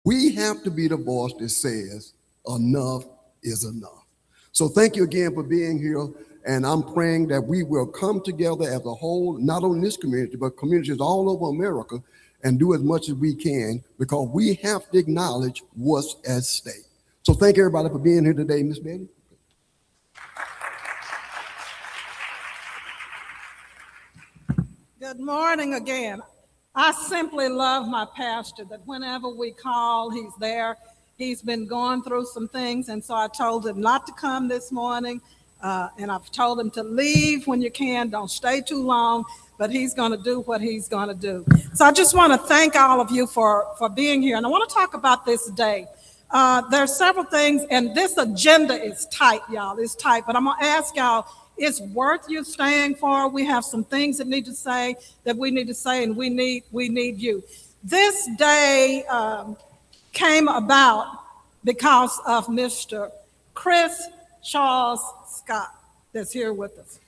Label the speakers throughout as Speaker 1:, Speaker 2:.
Speaker 1: We have to be the voice that says enough is enough. So thank you again for being here. And I'm praying that we will come together as a whole, not only this community, but communities all over America, and do as much as we can, because we have to acknowledge what's at stake. So thank everybody for being here today, Ms. Betty.
Speaker 2: Good morning again. I simply love my pastor, that whenever we call, he's there. He's been going through some things, and so I told him not to come this morning, and I've told him to leave when you can. Don't stay too long, but he's going to do what he's going to do. So I just want to thank all of you for being here, and I want to talk about this day. There's several things, and this agenda is tight, y'all. It's tight, but I'm going to ask y'all, it's worth you staying for. We have some things that we need to say, and we need you. This day came about because of Mr. Chris Charles Scott that's here with us.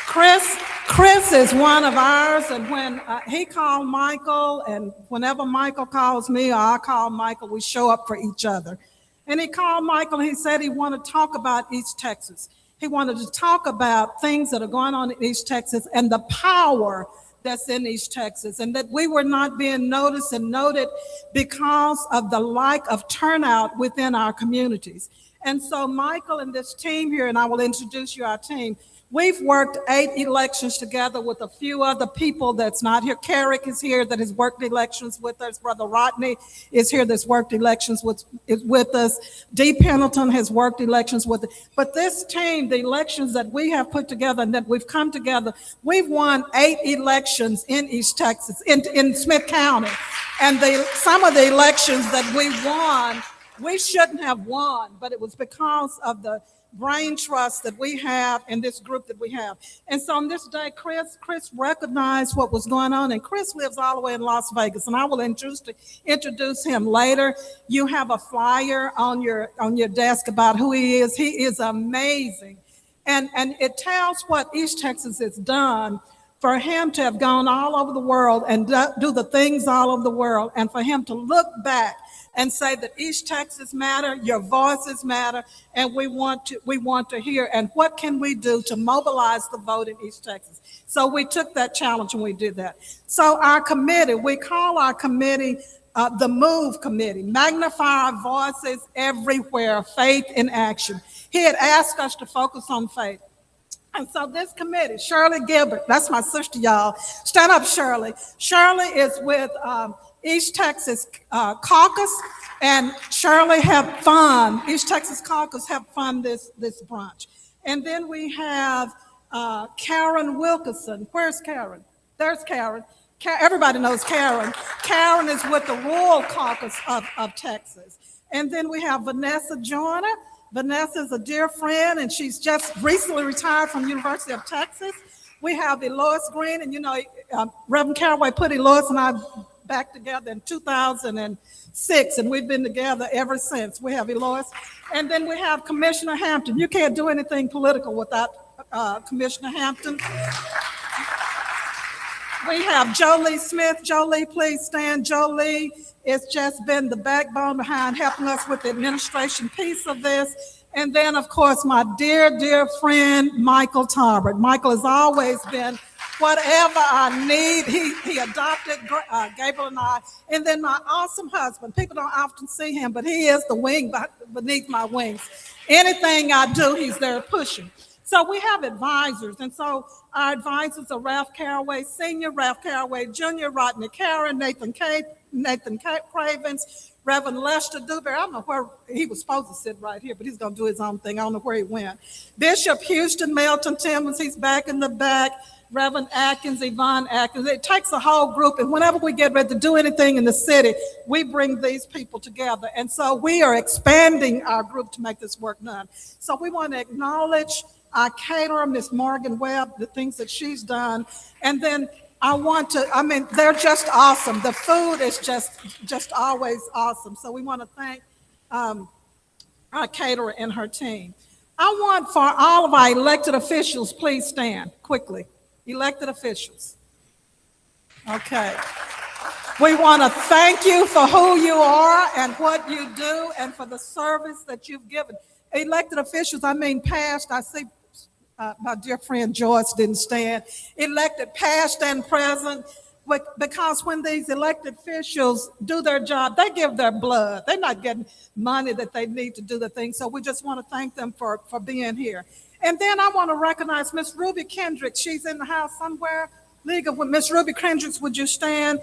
Speaker 2: Chris is one of ours, and when he called Michael, and whenever Michael calls me or I call Michael, we show up for each other. And he called Michael, and he said he wanted to talk about East Texas. He wanted to talk about things that are going on in East Texas and the power that's in East Texas, and that we were not being noticed and noted because of the lack of turnout within our communities. And so Michael and this team here, and I will introduce you our team, we've worked 8 elections together with a few other people that's not here. Carrick is here that has worked elections with us. Brother Rodney is here that's worked elections with us. Dee Pendleton has worked elections with us. But this team, the elections that we have put together and that we've come together, we've won 8 elections in East Texas, in Smith County. And some of the elections that we won, we shouldn't have won, but it was because of the brain trust that we have in this group that we have. And so on this day, Chris recognized what was going on, and Chris lives all the way in Las Vegas, and I will introduce him later. You have a flyer on your desk about who he is. He is amazing. And it tells what East Texas has done for him to have gone all over the world and do the things all over the world, and for him to look back and say that East Texas matter, your voices matter, and we want to hear, and what can we do to mobilize the vote in East Texas? So we took that challenge and we did that. So our committee, we call our committee the MOVE Committee, Magnify Our Voices Everywhere, Faith in Action. He had asked us to focus on faith. And so this committee, Shirley Gilbert, that's my sister, y'all. Stand up, Shirley. Shirley is with East Texas Caucus, and Shirley helped fund, East Texas Caucus helped fund this brunch. And then we have Karen Wilkerson. Where's Karen? There's Karen. Everybody knows Karen. Karen is with the Rural Caucus of Texas. And then we have Vanessa Joyner. Vanessa is a dear friend, and she's just recently retired from the University of Texas. We have Eloise Green, and you know, Reverend Caraway put Eloise and I back together in 2006, and we've been together ever since. We have Eloise. And then we have Commissioner Hampton. You can't do anything political without Commissioner Hampton. We have Jolie Smith. Jolie, please stand. Jolie has just been the backbone behind helping us with the administration piece of this. And then, of course, my dear, dear friend, Michael Tolbert. Michael has always been whatever I need. He adopted Gabriel and I. And then my awesome husband. People don't often see him, but he is the wing beneath my wings. Anything I do, he's there pushing. So we have advisors, and so our advisors are Ralph Caraway Sr., Ralph Caraway Jr., Rodney Karen, Nathan Cravens, Reverend Lester Dewberry. I don't know where he was supposed to sit right here, but he's going to do his own thing. I don't know where he went. Bishop Houston Melton Timmons, he's back in the back. Reverend Atkins, Yvonne Atkins. It takes a whole group, and whenever we get ready to do anything in the city, we bring these people together. And so we are expanding our group to make this work done. So we want to acknowledge our caterer, Miss Morgan Webb, the things that she's done. And then they're just awesome. The food is just always awesome. So we want to thank our caterer and her team. I want for all of our elected officials, please stand quickly. Elected officials. Okay. We want to thank you for who you are and what you do and for the service that you've given. Elected officials, past, I see my dear friend Joyce didn't stand. Elected past and present, because when these elected officials do their job, they give their blood. They're not getting money that they need to do the thing. So we just want to thank them for being here. And then I want to recognize Miss Ruby Kendricks. She's in the house somewhere. League of Miss Ruby Kendricks, would you stand?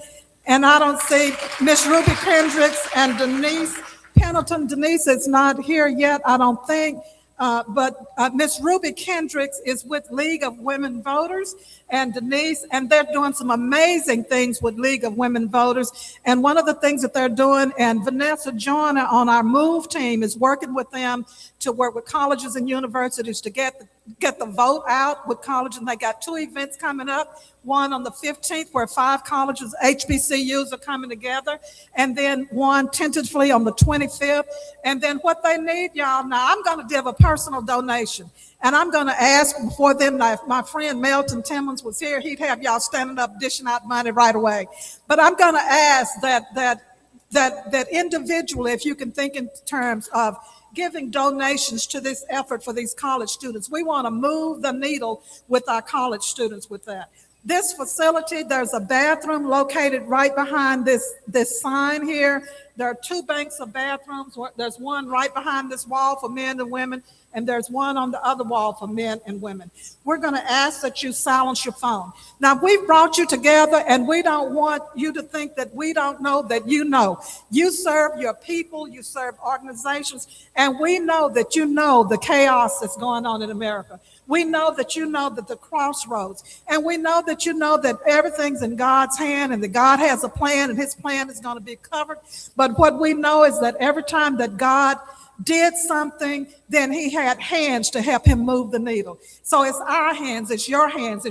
Speaker 2: And I don't see Miss Ruby Kendricks and Denise Pendleton. Denise is not here yet, I don't think. But Miss Ruby Kendricks is with League of Women Voters and Denise, and they're doing some amazing things with League of Women Voters. And one of the things that they're doing, and Vanessa Joyner on our MOVE team is working with them to work with colleges and universities to get the vote out with colleges. And they got 2 events coming up. One on the 15th where 5 colleges, HBCUs are coming together. And then one tentatively on the 25th. And then what they need, y'all, now I'm going to give a personal donation. And I'm going to ask before then, if my friend Melton Timmons was here, he'd have y'all standing up dishing out money right away. But I'm going to ask that individually, if you can think in terms of giving donations to this effort for these college students. We want to move the needle with our college students with that. This facility, there's a bathroom located right behind this sign here. There are 2 banks of bathrooms. There's one right behind this wall for men and women, and there's one on the other wall for men and women. We're going to ask that you silence your phone. Now, we've brought you together, and we don't want you to think that we don't know that you know. You serve your people, you serve organizations, and we know that you know the chaos that's going on in America. We know that you know that the crossroads, and we know that you know that everything's in God's hand and that God has a plan and his plan is going to be covered. But what we know is that every time that God did something, then he had hands to help him move the needle. So it's our hands, it's your hands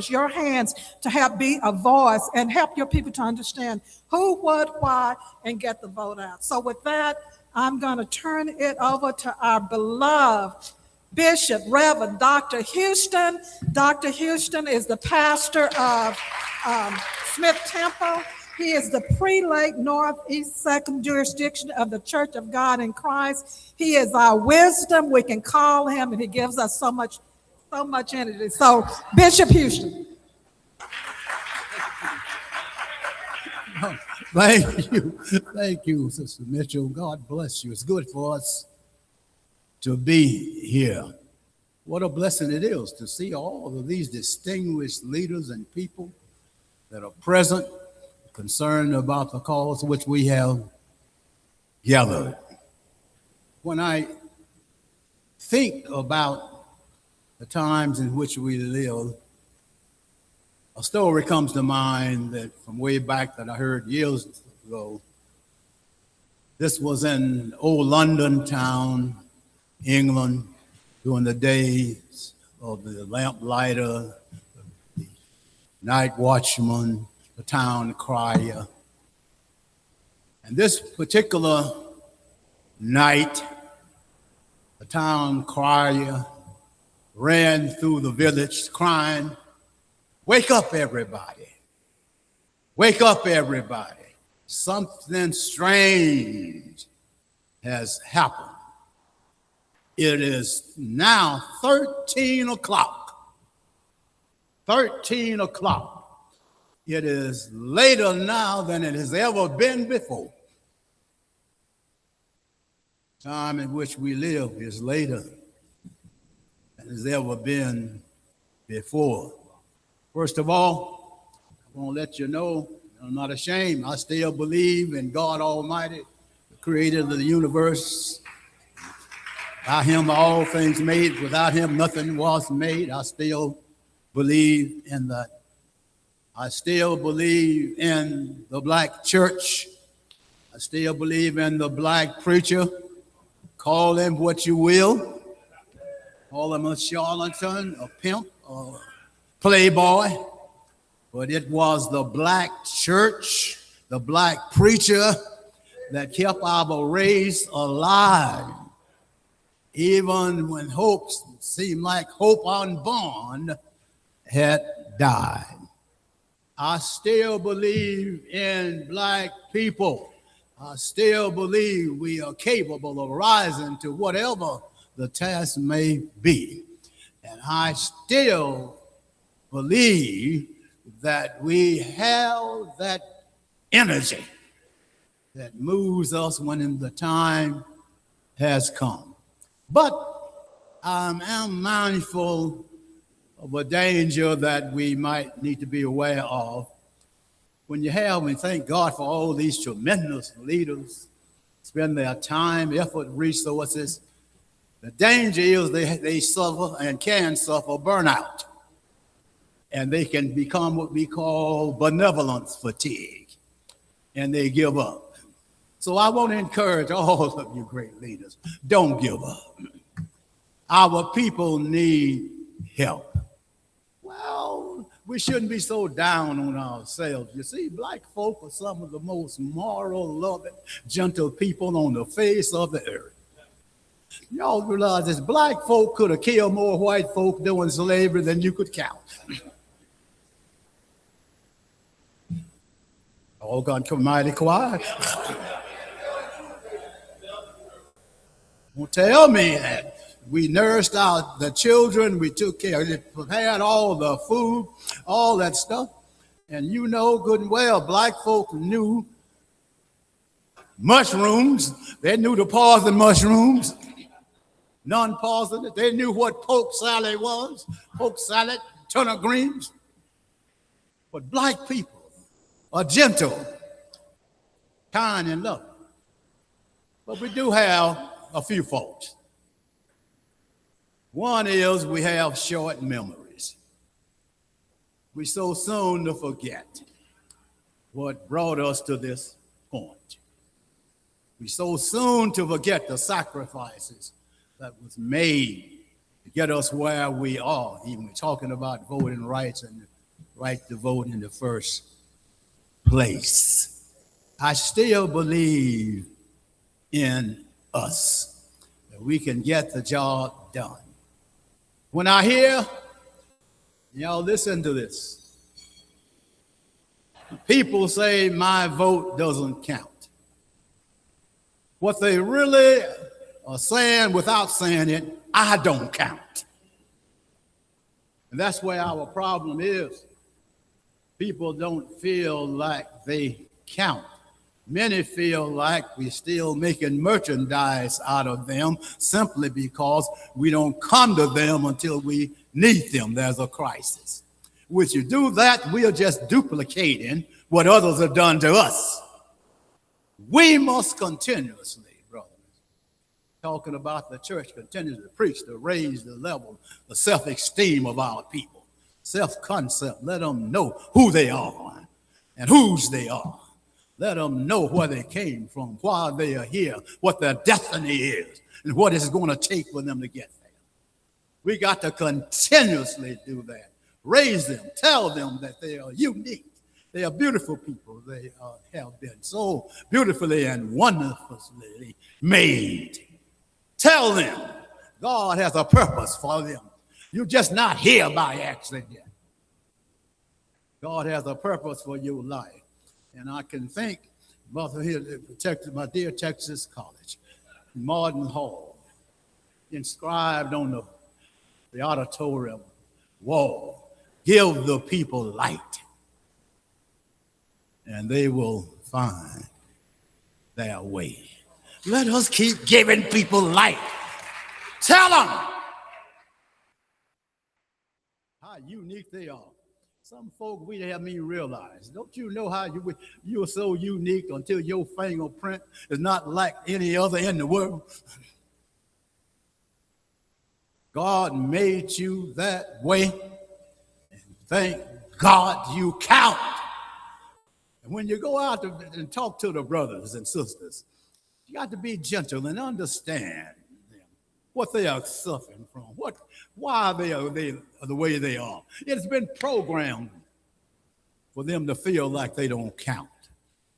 Speaker 2: to help be a voice and help your people to understand who, what, why, and get the vote out. So with that, I'm going to turn it over to our beloved Bishop, Reverend Dr. Houston. Dr. Houston is the pastor of Smith Temple. He is the prelate Northeast Second Jurisdiction of the Church of God in Christ. He is our wisdom. We can call him, and he gives us so much energy. So, Bishop Houston.
Speaker 3: Thank you, Sister Mitchell. God bless you. It's good for us to be here. What a blessing it is to see all of these distinguished leaders and people that are present, concerned about the cause which we have gathered. When I think about the times in which we live, a story comes to mind that from way back that I heard years ago. This was in old London town, England, during the days of the lamplighter, the night watchman, the town crier. And this particular night, the town crier ran through the village crying, "Wake up, everybody. Wake up, everybody. Something strange has happened. It is now 13 o'clock. 13 o'clock. It is later now than it has ever been before. Time in which we live is later than it has ever been before. First of all, I want to let you know, I'm not ashamed. I still believe in God Almighty, the creator of the universe. By him all things made. Without him nothing was made. I still believe in that. I still believe in the black church. I still believe in the black preacher. Call him what you will. Call him a charlatan, a pimp, a playboy. But it was the black church, the black preacher that kept our race alive. Even when hope seemed like hope unborn had died. I still believe in black people. I still believe we are capable of rising to whatever the task may be. And I still believe that we have that energy that moves us when the time has come. But I am mindful of a danger that we might need to be aware of. When you have, and thank God for all these tremendous leaders, spend their time, effort, resources, the danger is they suffer and can suffer burnout. And they can become what we call benevolence fatigue, and they give up. So I want to encourage all of you great leaders, don't give up. Our people need help. Well, we shouldn't be so down on ourselves. You see, black folk are some of the most moral, loving, gentle people on the face of the earth. Y'all realize this, black folk could have killed more white folk during slavery than you could count. All gone come mighty quiet. Don't tell me that. We nursed the children, we took care, they prepared all the food, all that stuff. And you know good and well, black folk knew mushrooms. They knew the poison mushrooms, non-poisonous. They knew what poke salad was, poke salad, turnip greens. But black people are gentle, kind, and loving. But we do have a few faults. One is we have short memories. We so soon to forget what brought us to this point. We so soon to forget the sacrifices that was made to get us where we are. Even we're talking about voting rights and the right to vote in the first place. I still believe in us, that we can get the job done. When I hear, y'all listen to this, people say my vote doesn't count. What they really are saying without saying it, I don't count. And that's where our problem is. People don't feel like they count. Many feel like we're still making merchandise out of them simply because we don't come to them until we need them. There's a crisis. If you do that, we are just duplicating what others have done to us. We must continuously, brothers, talking about the church, continue to preach, to raise the level, the self-esteem of our people, self-concept. Let them know who they are and whose they are. Let them know where they came from, why they are here, what their destiny is, and what it's going to take for them to get there. We got to continuously do that. Raise them, tell them that they are unique. They are beautiful people. They have been so beautifully and wonderfully made. Tell them God has a purpose for them. You're just not here by accident. God has a purpose for your life. And I can think about my dear Texas College, Martin Hall, inscribed on the auditorium wall, give the people light, and they will find their way. Let us keep giving people light. Tell them how unique they are. Some folk we have me realize. Don't you know how you're so unique until your fingerprint is not like any other in the world? God made you that way, and thank God you count. And when you go out and talk to the brothers and sisters, you got to be gentle and understand them, what they are suffering from, why they are the way they are. It's been programmed for them to feel like they don't count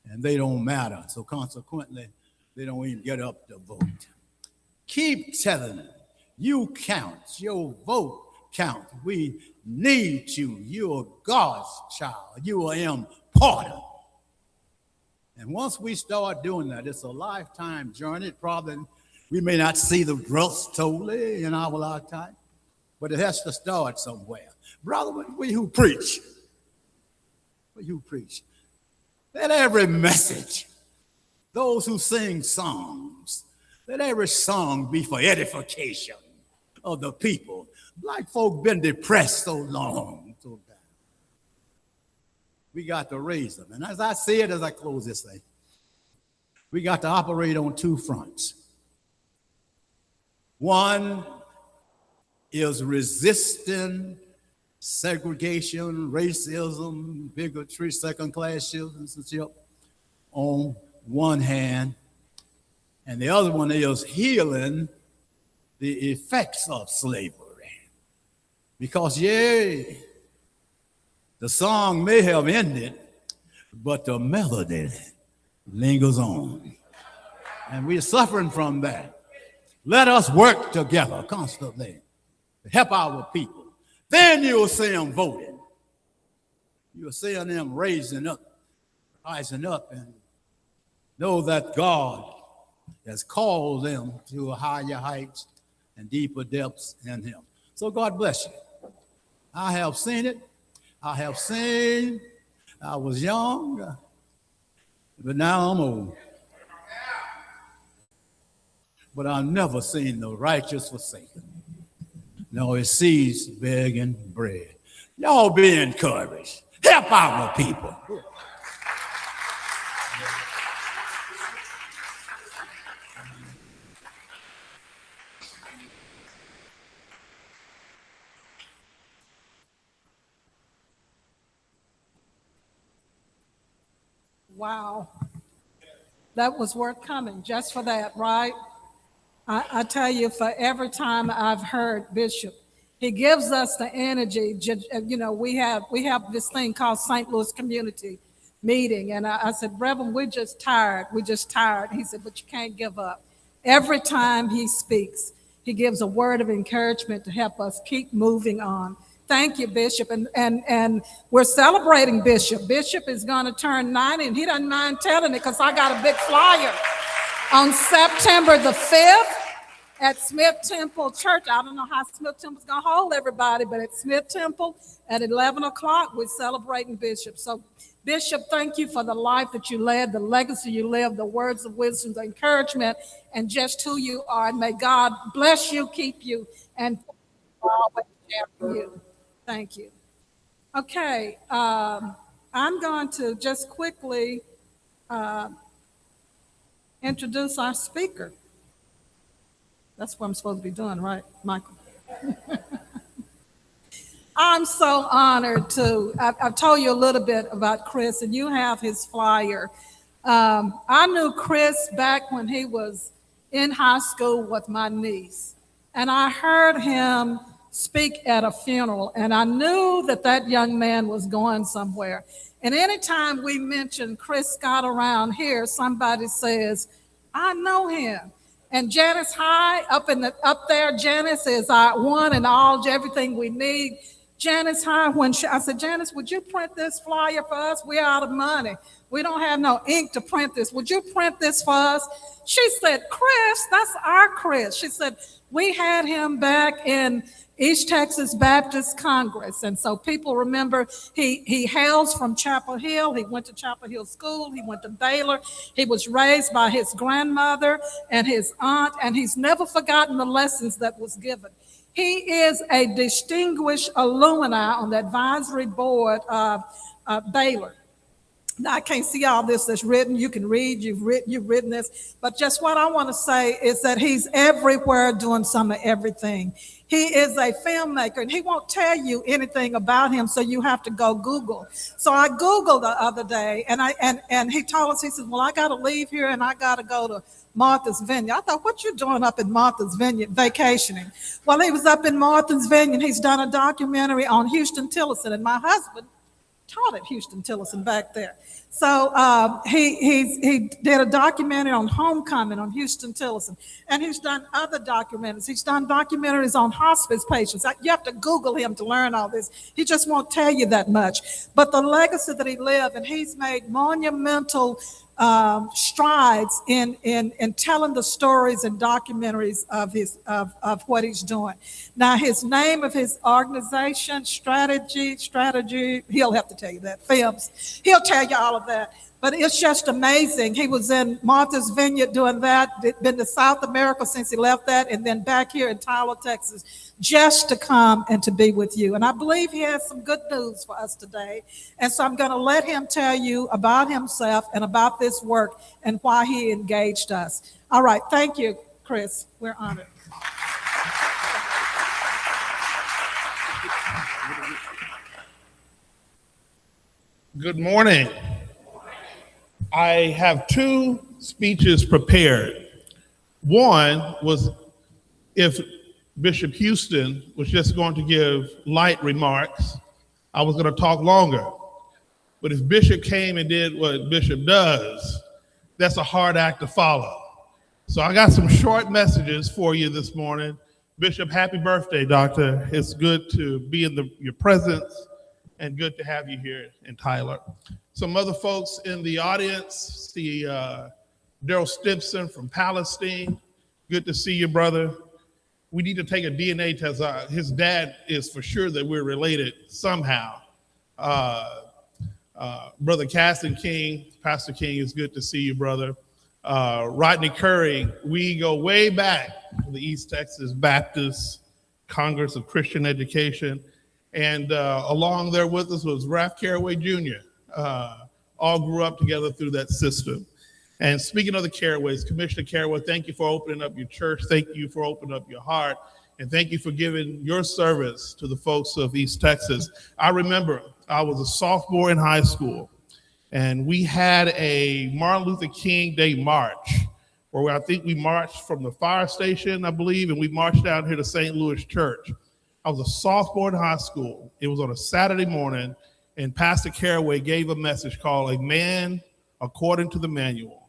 Speaker 3: and they don't matter. So consequently, they don't even get up to vote. Keep telling them, you count, your vote count. We need you. You're God's child. You are important. And once we start doing that, it's a lifetime journey. Probably we may not see the results totally in our lifetime, but it has to start somewhere. Brother, we who preach, let every message, those who sing songs, let every song be for edification of the people. Black folk been depressed so long. We got to raise them. And as I say it, as I close this thing, we got to operate on two fronts. One is resisting segregation, racism, bigotry, second-class citizenship on one hand, and the other one is healing the effects of slavery. Because, the song may have ended, but the melody lingers on. And we're suffering from that. Let us work together constantly to help our people. Then you'll see them voting. You'll see them rising up, and know that God has called them to higher heights and deeper depths in Him. So God bless you. I have seen it. I have seen. I was young, but now I'm old. But I've never seen the righteous forsaken, nor his seeds begging bread. Y'all be encouraged. Help our people.
Speaker 2: Wow. That was worth coming just for that, right? I tell you, for every time I've heard Bishop, he gives us the energy. You know, we have this thing called St. Louis Community Meeting. And I said, Reverend, we're just tired. He said, but you can't give up. Every time he speaks, he gives a word of encouragement to help us keep moving on. Thank you, Bishop. And we're celebrating Bishop. Bishop is going to turn 90, and he doesn't mind telling it because I got a big flyer on September the 5th at Smith Temple Church. I don't know how Smith Temple's going to hold everybody, but at Smith Temple at 11 o'clock, we're celebrating Bishop. So, Bishop, thank you for the life that you led, the legacy you lived, the words of wisdom, the encouragement, and just who you are. And may God bless you, keep you, and always share for you. Thank you. Okay, I'm going to just quickly introduce our speaker. That's what I'm supposed to be doing, right, Michael? I'm so honored to, I've told you a little bit about Chris, and you have his flyer. I knew Chris back when he was in high school with my niece, and I heard him speak at a funeral, and I knew that young man was going somewhere. And anytime we mention Chris Scott around here, somebody says, I know him. And Janice High, up there, Janice is our one and all, everything we need. Janice High, I said, Janice, would you print this flyer for us? We're out of money. We don't have no ink to print this. Would you print this for us? She said, Chris, that's our Chris. She said, we had him back in East Texas Baptist Congress. And so people remember he hails from Chapel Hill. He went to Chapel Hill School. He went to Baylor. He was raised by his grandmother and his aunt, and he's never forgotten the lessons that was given. He is a distinguished alumni on the advisory board of Baylor. Now, I can't see all this that's written. You can read, you've written this. But just what I want to say is that he's everywhere doing some of everything. He is a filmmaker, and he won't tell you anything about him, so you have to go Google. So I Googled the other day, and he told us, he said, well, I got to leave here, and I got to go to Martha's Vineyard. I thought, what you doing up in Martha's Vineyard vacationing? Well, he was up in Martha's Vineyard. He's done a documentary on Houston Tillerson, and my husband taught at Houston-Tillotson back there. So he did a documentary on homecoming on Houston-Tillotson, and he's done other documentaries. He's done documentaries on hospice patients. You have to Google him to learn all this. He just won't tell you that much. But the legacy that he left, and he's made monumental strides in telling the stories and documentaries of what he's doing. Now, his name of his organization, Strategy, he'll have to tell you that, Films. He'll tell you all of that. But it's just amazing. He was in Martha's Vineyard doing that, been to South America since he left that, and then back here in Tyler, Texas, just to come and to be with you. And I believe he has some good news for us today. And so I'm going to let him tell you about himself and about this work and why he engaged us. All right. Thank you, Chris. We're honored.
Speaker 4: Good morning. I have two speeches prepared. One was if Bishop Houston was just going to give light remarks, I was going to talk longer. But if Bishop came and did what Bishop does, that's a hard act to follow. So I got some short messages for you this morning. Bishop, happy birthday, Doctor. It's good to be in your presence and good to have you here in Tyler. Some other folks in the audience, see Daryl Stimson from Palestine. Good to see you, brother. We need to take a DNA test. His dad is for sure that we're related somehow. Brother Caston King, Pastor King, it's good to see you, brother. Rodney Curry, we go way back to the East Texas Baptist Congress of Christian Education. And along there with us was Ralph Carraway Jr. All grew up together through that system. And speaking of the Carraways, Commissioner Carraway, thank you for opening up your church. Thank you for opening up your heart. And thank you for giving your service to the folks of East Texas. I remember I was a sophomore in high school, and we had a Martin Luther King Day march, where I think we marched from the fire station, I believe, and we marched down here to St. Louis Church. I was a sophomore in high school. It was on a Saturday morning, and Pastor Carraway gave a message called A Man According to the Manual.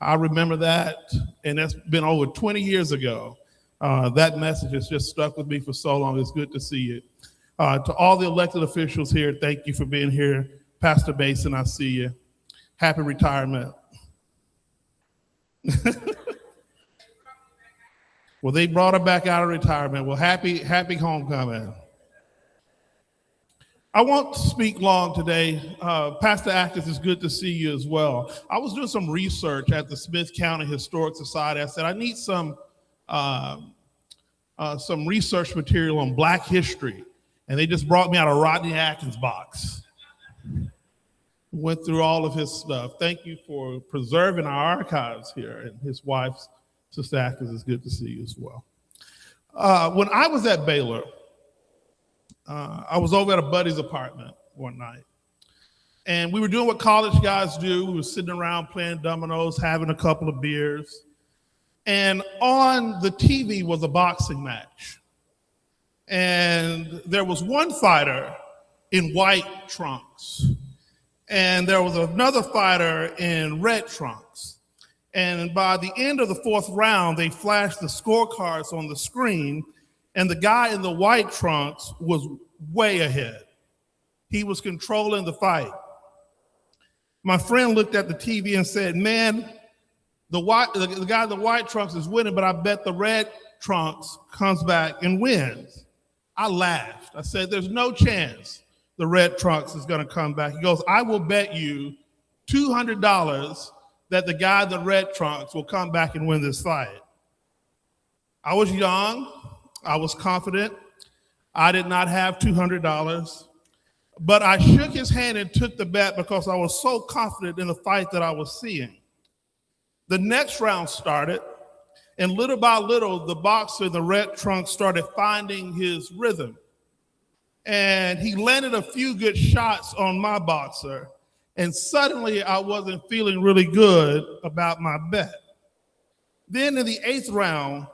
Speaker 4: I remember that, and that's been over 20 years ago. That message has just stuck with me for so long. It's good to see you. To all the elected officials here, thank you for being here. Pastor Basin, I see you. Happy retirement. Well, they brought her back out of retirement. Well, happy homecoming. I won't speak long today. Pastor Actis, it's good to see you as well. I was doing some research at the Smith County Historic Society. I said, I need some research material on Black history. And they just brought me out a Rodney Atkins box. Went through all of his stuff. Thank you for preserving our archives here. And his wife, Sister Atkins, it's good to see you as well. When I was at Baylor, I was over at a buddy's apartment one night. And we were doing what college guys do. We were sitting around playing dominoes, having a couple of beers. And on the TV was a boxing match. And there was one fighter in white trunks. And there was another fighter in red trunks. And by the end of the fourth round, they flashed the scorecards on the screen, and the guy in the white trunks was way ahead. He was controlling the fight. My friend looked at the TV and said, man, the guy in the white trunks is winning, but I bet the red trunks comes back and wins. I laughed. I said, there's no chance the red trunks is going to come back. He goes, I will bet you $200 that the guy in the red trunks will come back and win this fight. I was young. I was confident. I did not have $200, but I shook his hand and took the bet because I was so confident in the fight that I was seeing. The next round started, and little by little, the boxer in the red trunks started finding his rhythm. And he landed a few good shots on my boxer, and suddenly I wasn't feeling really good about my bet. Then in the eighth round,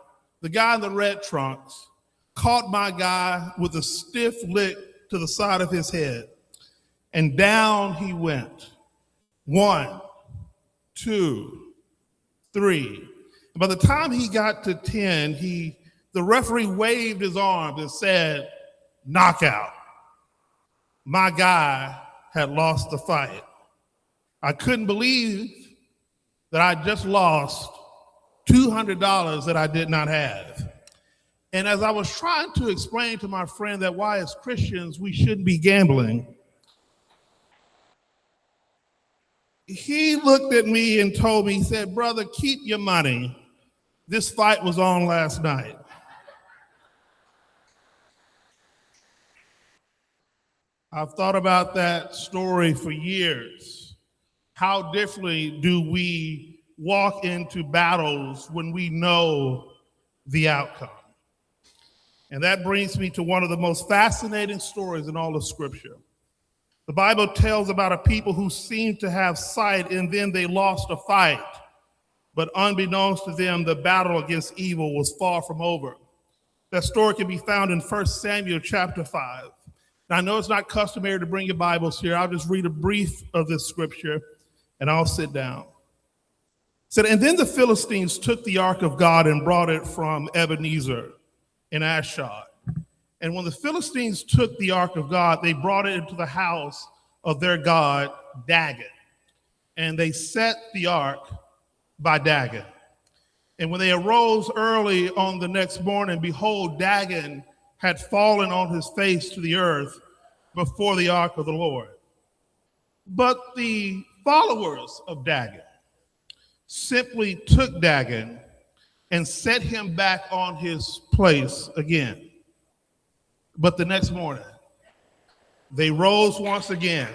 Speaker 4: the guy in the red trunks caught my guy with a stiff lick to the side of his head. and down he went. 1, 2, 3. And by the time he got to 10, the referee waved his arms and said, knockout. My guy had lost the fight. I couldn't believe that I just lost $200 that I did not have. And as I was trying to explain to my friend that why as Christians we shouldn't be gambling, he looked at me and told me, he said, brother, keep your money. This fight was on last night. I've thought about that story for years. How differently do we walk into battles when we know the outcome? And that brings me to one of the most fascinating stories in all of Scripture. The Bible tells about a people who seemed to have sight and then they lost a fight. But unbeknownst to them, the battle against evil was far from over. That story can be found in 1 Samuel chapter 5. Now, I know it's not customary to bring your Bibles here. I'll just read a brief of this scripture and I'll sit down. It said, and then the Philistines took the ark of God and brought it from Ebenezer in Ashdod. And when the Philistines took the ark of God, they brought it into the house of their god, Dagon. And they set the ark by Dagon. And when they arose early on the next morning, behold, Dagon had fallen on his face to the earth before the ark of the Lord. But the followers of Dagon simply took Dagon and set him back on his place again. But the next morning, they rose once again,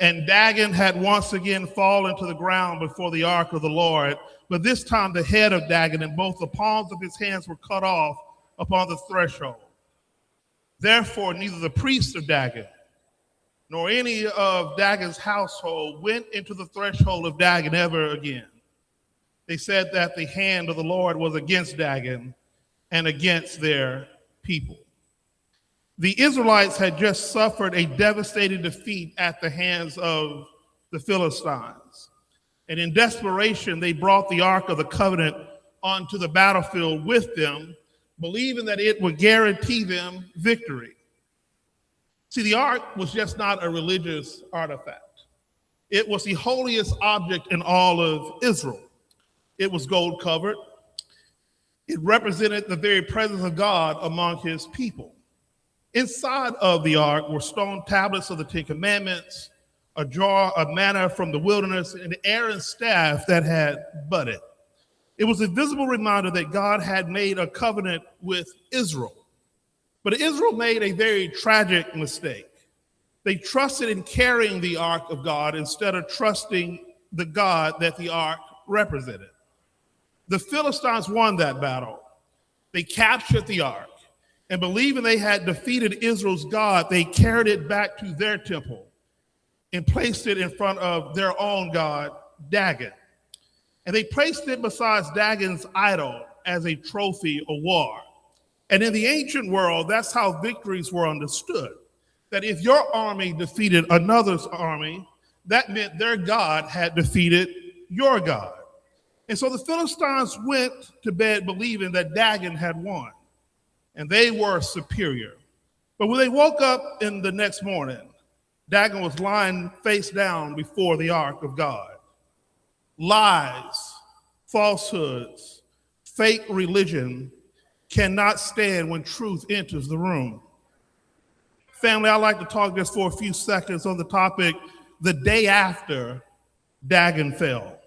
Speaker 4: and Dagon had once again fallen to the ground before the ark of the Lord. But this time the head of Dagon and both the palms of his hands were cut off upon the threshold. Therefore, neither the priests of Dagon nor any of Dagon's household went into the threshold of Dagon ever again. They said that the hand of the Lord was against Dagon and against their people. The Israelites had just suffered a devastating defeat at the hands of the Philistines. And in desperation, they brought the Ark of the Covenant onto the battlefield with them, believing that it would guarantee them victory. See, the Ark was just not a religious artifact. It was the holiest object in all of Israel. It was gold covered. It represented the very presence of God among his people. Inside of the ark were stone tablets of the Ten Commandments, a jar of manna from the wilderness, and Aaron's staff that had budded. It was a visible reminder that God had made a covenant with Israel. But Israel made a very tragic mistake. They trusted in carrying the ark of God instead of trusting the God that the ark represented. The Philistines won that battle. They captured the ark. And believing they had defeated Israel's God, they carried it back to their temple and placed it in front of their own god, Dagon. And they placed it beside Dagon's idol as a trophy of war. And in the ancient world, that's how victories were understood. That if your army defeated another's army, that meant their God had defeated your God. And so the Philistines went to bed believing that Dagon had won. And they were superior. But when they woke up in the next morning, Dagon was lying face down before the ark of God. Lies, falsehoods, fake religion cannot stand when truth enters the room. Family, I'd like to talk just for a few seconds on the topic, the day after Dagon fell.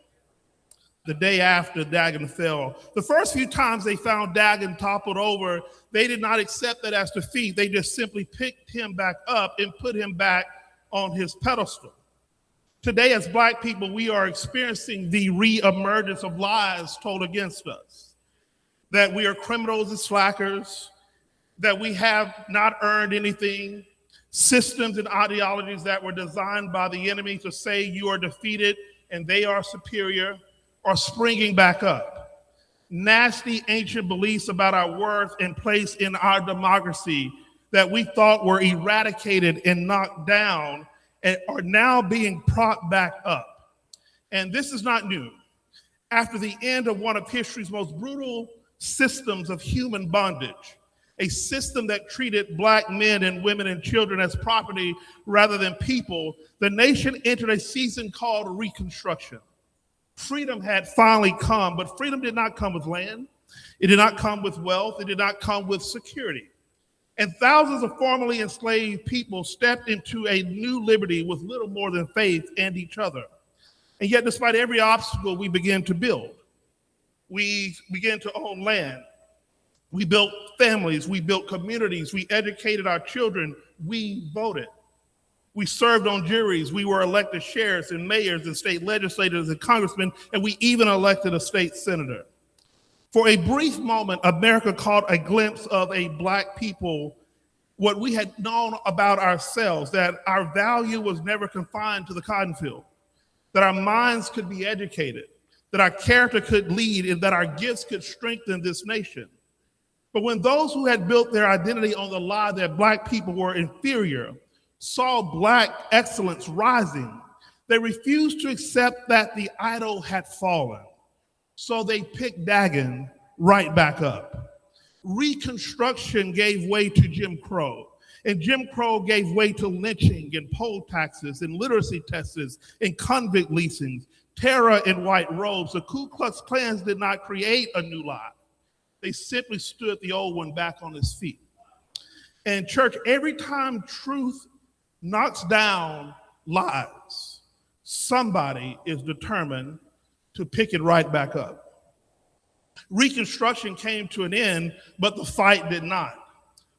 Speaker 4: The day after Dagon fell. The first few times they found Dagon toppled over, they did not accept that as defeat. They just simply picked him back up and put him back on his pedestal. Today, as Black people, we are experiencing the reemergence of lies told against us. That we are criminals and slackers, that we have not earned anything, systems and ideologies that were designed by the enemy to say you are defeated and they are superior, are springing back up. Nasty ancient beliefs about our worth and place in our democracy that we thought were eradicated and knocked down and are now being propped back up. And this is not new. After the end of one of history's most brutal systems of human bondage, a system that treated Black men and women and children as property rather than people, the nation entered a season called Reconstruction. Freedom had finally come, but freedom did not come with land. It did not come with wealth. It did not come with security. And thousands of formerly enslaved people stepped into a new liberty with little more than faith and each other. And yet, despite every obstacle, we began to build. We began to own land. We built families. We built communities. We educated our children. We voted. We served on juries. We were elected sheriffs and mayors and state legislators and congressmen, and we even elected a state senator. For a brief moment, America caught a glimpse of a Black people, what we had known about ourselves, that our value was never confined to the cotton field, that our minds could be educated, that our character could lead, and that our gifts could strengthen this nation. But when those who had built their identity on the lie that Black people were inferior saw Black excellence rising, they refused to accept that the idol had fallen. So they picked Dagon right back up. Reconstruction gave way to Jim Crow, and Jim Crow gave way to lynching and poll taxes and literacy tests and convict leasings, terror in white robes. The Ku Klux Klan did not create a new lie. They simply stood the old one back on its feet. And church, every time truth knocks down lies, somebody is determined to pick it right back up. Reconstruction came to an end, but the fight did not.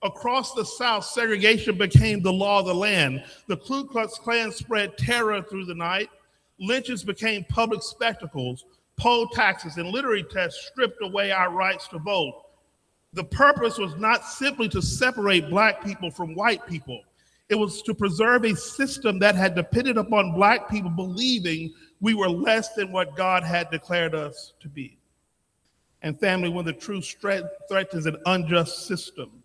Speaker 4: Across the South, segregation became the law of the land. The Ku Klux Klan spread terror through the night. Lynches became public spectacles. Poll taxes and literary tests stripped away our rights to vote. The purpose was not simply to separate Black people from white people. It was to preserve a system that had depended upon Black people believing we were less than what God had declared us to be. And family, when the truth threatens an unjust system,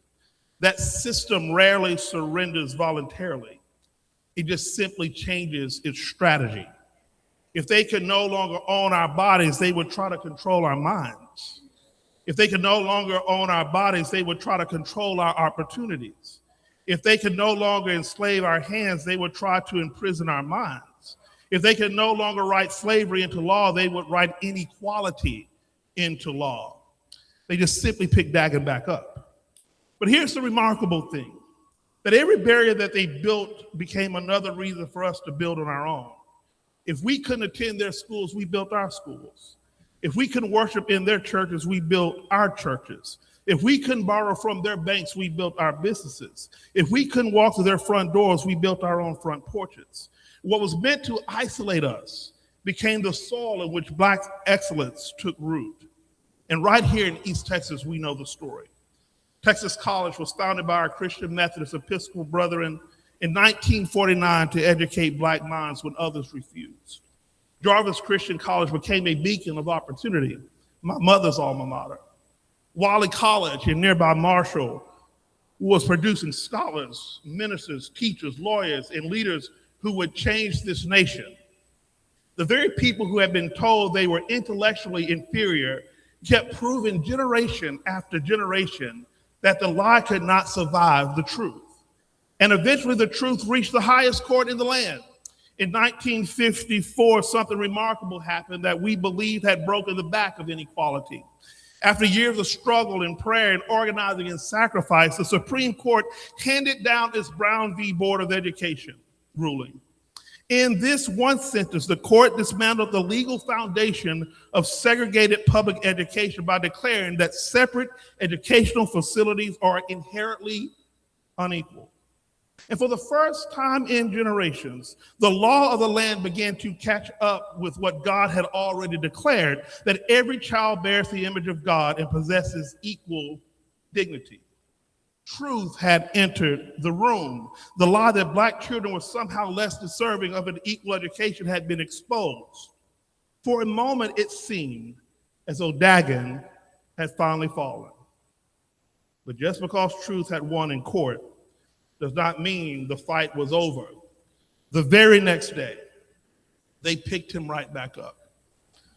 Speaker 4: that system rarely surrenders voluntarily. It just simply changes its strategy. If they could no longer own our bodies, they would try to control our minds. If they could no longer own our bodies, they would try to control our opportunities. If they could no longer enslave our hands, they would try to imprison our minds. If they could no longer write slavery into law, they would write inequality into law. They just simply picked Dagon back up. But here's the remarkable thing, that every barrier that they built became another reason for us to build on our own. If we couldn't attend their schools, we built our schools. If we couldn't worship in their churches, we built our churches. If we couldn't borrow from their banks, we built our businesses. If we couldn't walk to their front doors, we built our own front porches. What was meant to isolate us became the soil in which Black excellence took root. And right here in East Texas, we know the story. Texas College was founded by our Christian Methodist Episcopal brethren in 1949 to educate Black minds when others refused. Jarvis Christian College became a beacon of opportunity, my mother's alma mater. Wiley College in nearby Marshall was producing scholars, ministers, teachers, lawyers, and leaders who would change this nation. The very people who had been told they were intellectually inferior kept proving generation after generation that the lie could not survive the truth. And eventually the truth reached the highest court in the land. In 1954, something remarkable happened that we believed had broken the back of inequality. After years of struggle and prayer and organizing and sacrifice, the Supreme Court handed down its Brown v. Board of Education ruling. In this one sentence, the court dismantled the legal foundation of segregated public education by declaring that separate educational facilities are inherently unequal. And for the first time in generations, the law of the land began to catch up with what God had already declared, that every child bears the image of God and possesses equal dignity. Truth had entered the room. The lie that Black children were somehow less deserving of an equal education had been exposed. For a moment, it seemed as though Dagon had finally fallen. But just because truth had won in court does not mean the fight was over. The very next day, they picked him right back up.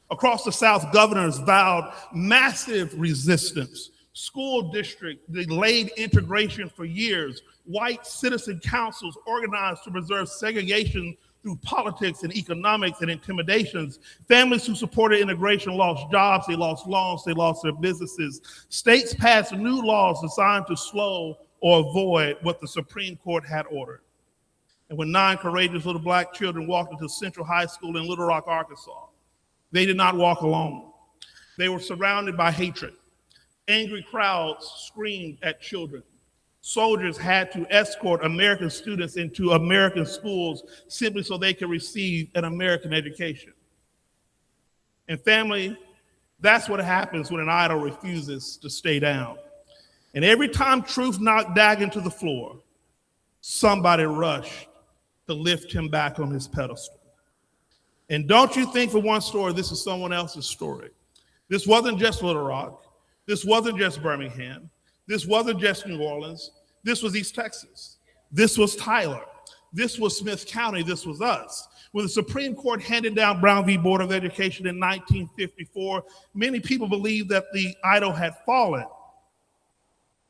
Speaker 4: Across the South, governors vowed massive resistance. School district delayed integration for years. White citizen councils organized to preserve segregation through politics and economics and intimidations. Families who supported integration lost jobs, they lost loans, they lost their businesses. States passed new laws designed to slow or avoid what the Supreme Court had ordered. And when 9 courageous little black children walked into Central High School in Little Rock, Arkansas, they did not walk alone. They were surrounded by hatred. Angry crowds screamed at children. Soldiers had to escort American students into American schools simply so they could receive an American education. And family, that's what happens when an idol refuses to stay down. And every time truth knocked Dagon to the floor, somebody rushed to lift him back on his pedestal. And don't you think for one story, this is someone else's story. This wasn't just Little Rock. This wasn't just Birmingham. This wasn't just New Orleans. This was East Texas. This was Tyler. This was Smith County. This was us. When the Supreme Court handed down Brown v. Board of Education in 1954, many people believed that the idol had fallen.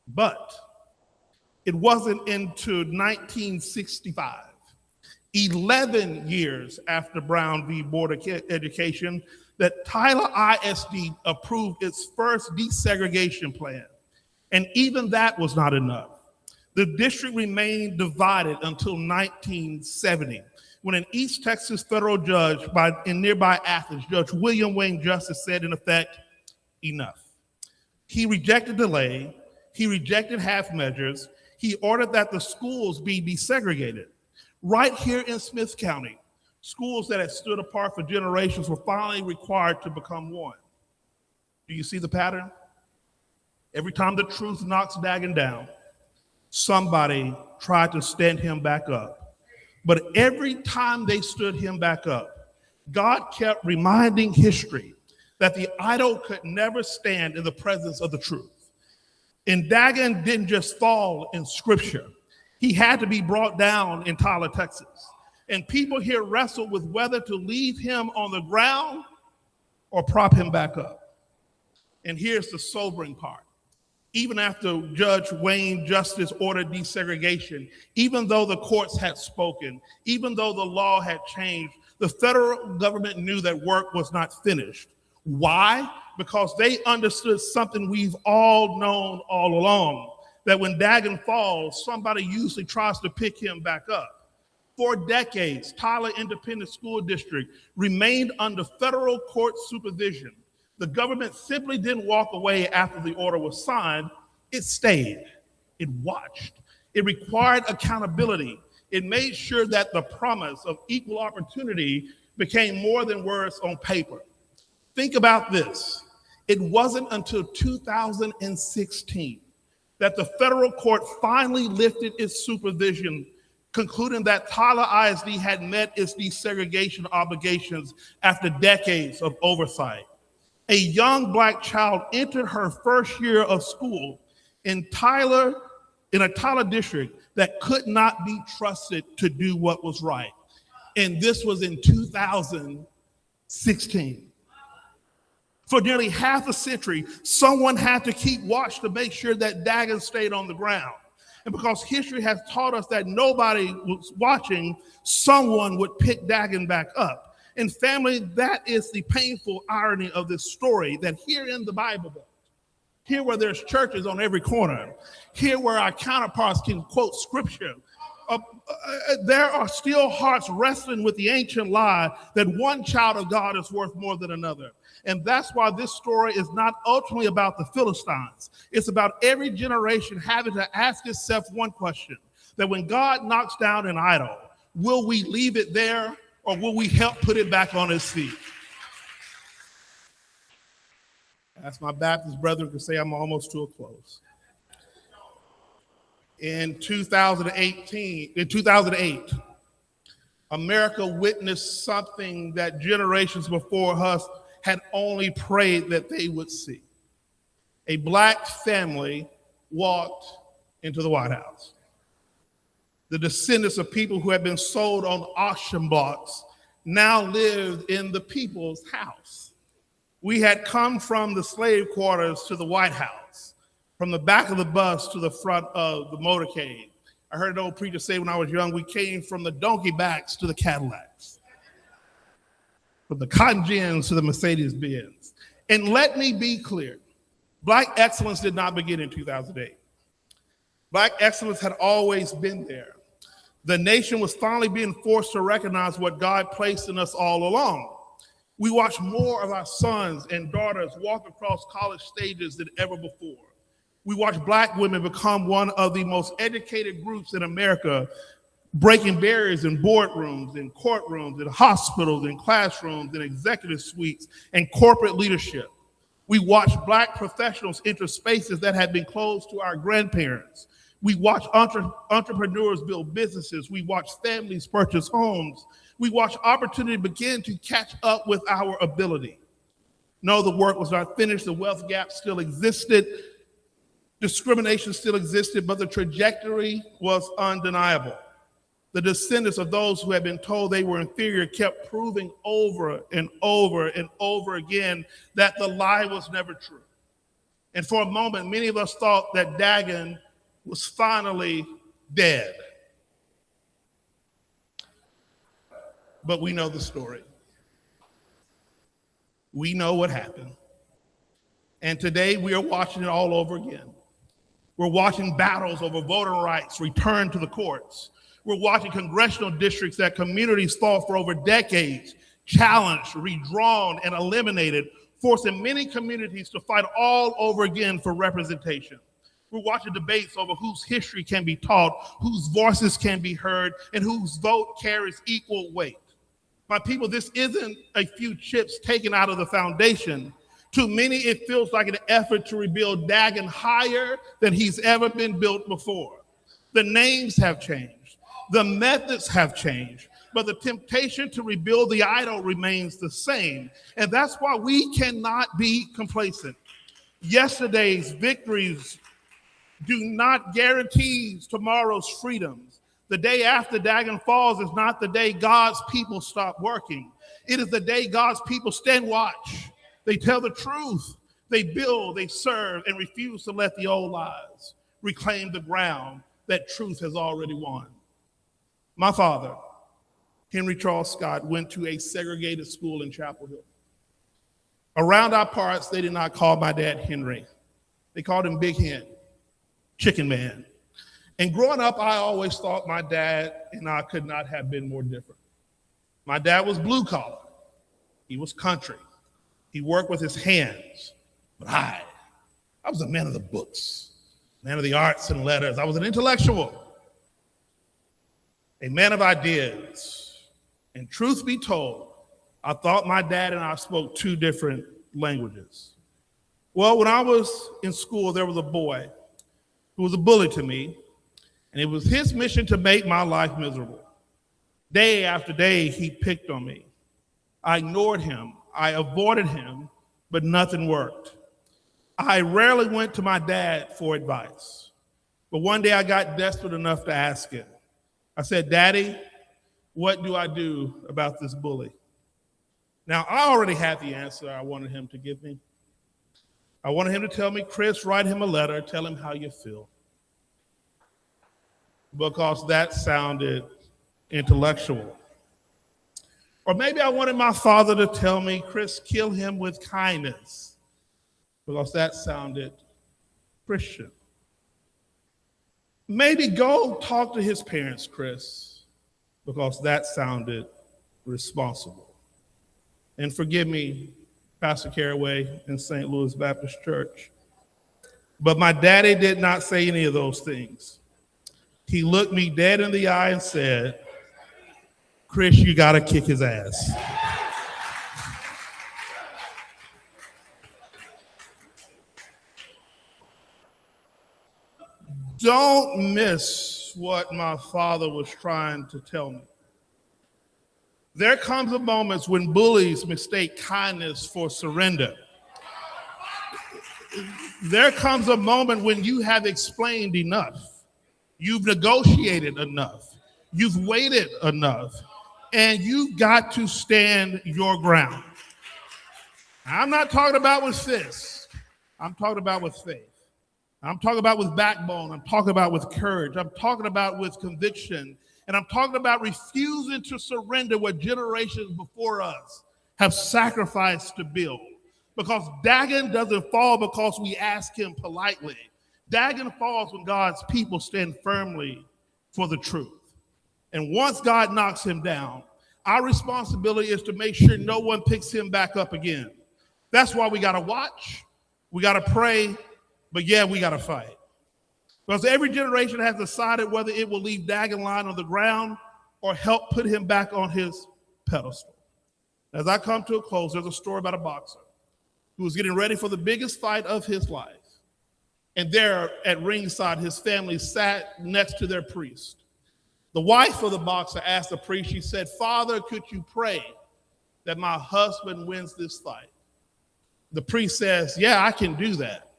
Speaker 4: But it wasn't into 1965, 11 years after Brown v. Board of Education, that Tyler ISD approved its first desegregation plan. And even that was not enough. The district remained divided until 1970, when an East Texas federal judge in nearby Athens, Judge William Wayne Justice, said in effect, enough. He rejected delay. He rejected half measures. He ordered that the schools be desegregated. Right here in Smith County, schools that had stood apart for generations were finally required to become one. Do you see the pattern? Every time the truth knocks Dagon down, somebody tried to stand him back up. But every time they stood him back up, God kept reminding history that the idol could never stand in the presence of the truth. And Dagon didn't just fall in scripture. He had to be brought down in Tyler, Texas. And people here wrestled with whether to leave him on the ground or prop him back up. And here's the sobering part. Even after Judge Wayne Justice ordered desegregation, even though the courts had spoken, even though the law had changed, the federal government knew that work was not finished. Why? Because they understood something we've all known all along, that when Dagon falls, somebody usually tries to pick him back up. For decades, Tyler Independent School District remained under federal court supervision. The government simply didn't walk away after the order was signed. It stayed. It watched. It required accountability. It made sure that the promise of equal opportunity became more than words on paper. Think about this. It wasn't until 2016 that the federal court finally lifted its supervision, concluding that Tyler ISD had met its desegregation obligations after decades of oversight. A young black child entered her first year of school in a Tyler district that could not be trusted to do what was right. And this was in 2016. For nearly half a century, someone had to keep watch to make sure that Dagon stayed on the ground. And because history has taught us that nobody was watching, someone would pick Dagon back up. And family, that is the painful irony of this story, that here in the Bible Belt, here where there's churches on every corner, here where our counterparts can quote scripture, there are still hearts wrestling with the ancient lie that one child of God is worth more than another. And that's why this story is not ultimately about the Philistines. It's about every generation having to ask itself one question, that when God knocks down an idol, will we leave it there or will we help put it back on its feet? As my Baptist brethren can say, I'm almost to a close. In 2008, America witnessed something that generations before us had only prayed that they would see. A black family walked into the White House. The descendants of people who had been sold on auction blocks now lived in the people's house. We had come from the slave quarters to the White House, from the back of the bus to the front of the motorcade. I heard an old preacher say when I was young, we came from the donkey backs to the Cadillacs, from the cotton gins to the Mercedes Benz. And let me be clear, Black excellence did not begin in 2008. Black excellence had always been there. The nation was finally being forced to recognize what God placed in us all along. We watched more of our sons and daughters walk across college stages than ever before. We watched Black women become one of the most educated groups in America, breaking barriers in boardrooms, in courtrooms, in hospitals, in classrooms, in executive suites, and corporate leadership. We watched Black professionals enter spaces that had been closed to our grandparents. We watched entrepreneurs build businesses. We watched families purchase homes. We watched opportunity begin to catch up with our ability. No, the work was not finished. The wealth gap still existed. Discrimination still existed, but the trajectory was undeniable. The descendants of those who had been told they were inferior kept proving over and over and over again that the lie was never true. And for a moment, many of us thought that Dagon was finally dead. But we know the story. We know what happened. And today we are watching it all over again. We're watching battles over voting rights return to the courts. We're watching congressional districts that communities fought for over decades, challenged, redrawn, and eliminated, forcing many communities to fight all over again for representation. We're watching debates over whose history can be taught, whose voices can be heard, and whose vote carries equal weight. My people, this isn't a few chips taken out of the foundation. To many, it feels like an effort to rebuild Dagon higher than he's ever been built before. The names have changed. The methods have changed. But the temptation to rebuild the idol remains the same. And that's why we cannot be complacent. Yesterday's victories do not guarantee tomorrow's freedoms. The day after Dagon falls is not the day God's people stop working. It is the day God's people stand watch. They tell the truth. They build, they serve, and refuse to let the old lies reclaim the ground that truth has already won. My father, Henry Charles Scott, went to a segregated school in Chapel Hill. Around our parts, they did not call my dad Henry. They called him Big Hen, Chicken Man. And growing up, I always thought my dad and I could not have been more different. My dad was blue collar. He was country. He worked with his hands. But I was a man of the books, man of the arts and letters. I was an intellectual, a man of ideas. And truth be told, I thought my dad and I spoke two different languages. Well, when I was in school, there was a boy who was a bully to me, and it was his mission to make my life miserable. Day after day, he picked on me. I ignored him. I avoided him, but nothing worked. I rarely went to my dad for advice. But one day I got desperate enough to ask him. I said, "Daddy, what do I do about this bully?" Now, I already had the answer I wanted him to give me. I wanted him to tell me, "Chris, write him a letter, tell him how you feel." Because that sounded intellectual. Or maybe I wanted my father to tell me, "Chris, kill him with kindness," because that sounded Christian. Maybe go talk to his parents, Chris, because that sounded responsible. And forgive me, Pastor Caraway in St. Louis Baptist Church, but my daddy did not say any of those things. He looked me dead in the eye and said, "Chris, you gotta kick his ass." Don't miss what my father was trying to tell me. There comes a moment when bullies mistake kindness for surrender. There comes a moment when you have explained enough. You've negotiated enough. You've waited enough. And you've got to stand your ground. I'm not talking about with fists. I'm talking about with faith. I'm talking about with backbone. I'm talking about with courage. I'm talking about with conviction. And I'm talking about refusing to surrender what generations before us have sacrificed to build. Because Dagon doesn't fall because we ask him politely. Dagon falls when God's people stand firmly for the truth. And once God knocks him down, our responsibility is to make sure no one picks him back up again. That's why we got to watch, we got to pray, but yeah, we got to fight. Because every generation has decided whether it will leave Dagon lying on the ground or help put him back on his pedestal. As I come to a close, there's a story about a boxer who was getting ready for the biggest fight of his life. And there at ringside, his family sat next to their priest. The wife of the boxer asked the priest, she said, "Father, could you pray that my husband wins this fight?" The priest says, "Yeah, I can do that.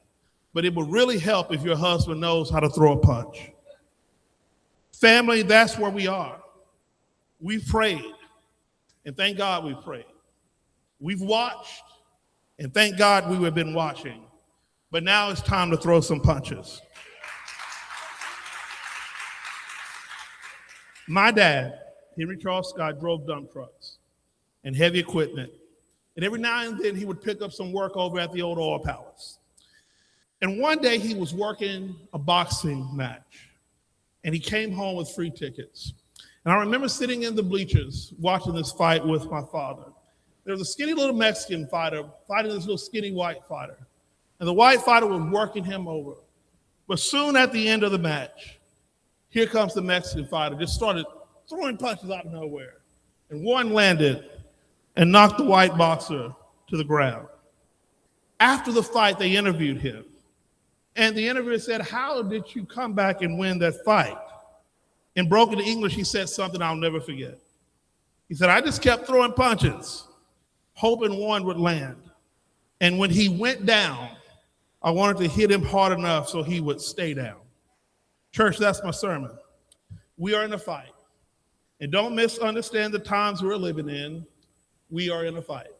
Speaker 4: But it would really help if your husband knows how to throw a punch." Family, that's where we are. We've prayed, and thank God we prayed. We've watched, and thank God we have been watching. But now it's time to throw some punches. My dad, Henry Charles Scott, drove dump trucks and heavy equipment. And every now and then he would pick up some work over at the old oil palace. And one day he was working a boxing match and he came home with free tickets. And I remember sitting in the bleachers watching this fight with my father. There was a skinny little Mexican fighter fighting this little skinny white fighter. And the white fighter was working him over. But soon at the end of the match, here comes the Mexican fighter, just started throwing punches out of nowhere. And one landed and knocked the white boxer to the ground. After the fight, they interviewed him. And the interviewer said, "How did you come back and win that fight?" In broken English, he said something I'll never forget. He said, "I just kept throwing punches, hoping one would land. And when he went down, I wanted to hit him hard enough so he would stay down." Church, that's my sermon. We are in a fight. And don't misunderstand the times we're living in. We are in a fight.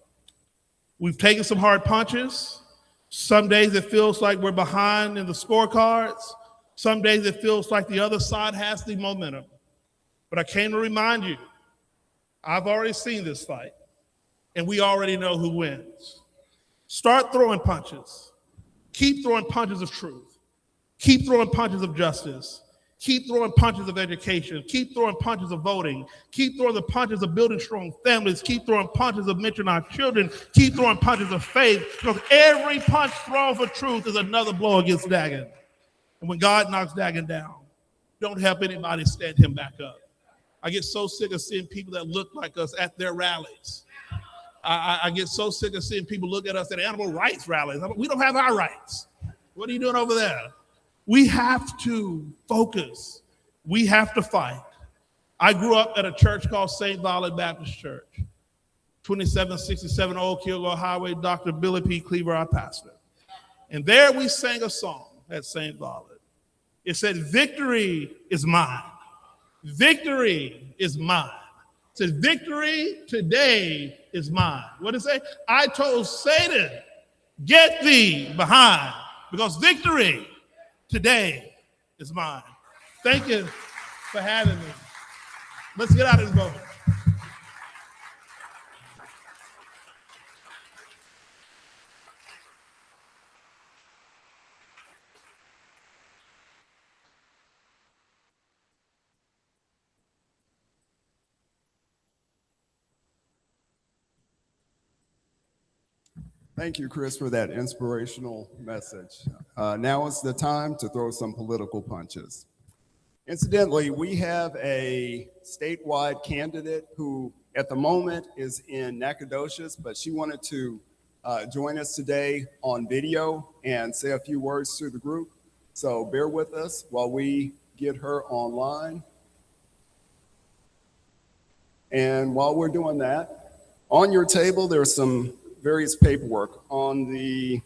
Speaker 4: We've taken some hard punches. Some days it feels like we're behind in the scorecards. Some days it feels like the other side has the momentum. But I came to remind you, I've already seen this fight, and we already know who wins. Start throwing punches. Keep throwing punches of truth. Keep throwing punches of justice. Keep throwing punches of education. Keep throwing punches of voting. Keep throwing the punches of building strong families. Keep throwing punches of mentoring our children. Keep throwing punches of faith, because every punch thrown for truth is another blow against Dagon. And when God knocks Dagon down, don't help anybody stand him back up. I get so sick of seeing people that look like us at their rallies. I get so sick of seeing people look at us at animal rights rallies. We don't have our rights. What are you doing over there? We have to focus. We have to fight. I grew up at a church called St. Violet Baptist Church, 2767 Old Kilgore Highway. Dr. Billy P. Cleaver, our pastor. And there we sang a song at St. Violet. It said, "Victory is mine. Victory is mine." It said, "Victory today is mine." What did it say? "I told Satan, get thee behind, because victory today is mine." Thank you for having me. Let's get out of this moment.
Speaker 1: Thank you, Chris, for that inspirational message. Now is the time to throw some political punches. Incidentally, we have a statewide candidate who at the moment is in Nacogdoches, but she wanted to join us today on video and say a few words to the group. So bear with us while we get her online. And while we're doing that, on your table, there's some various paperwork on the,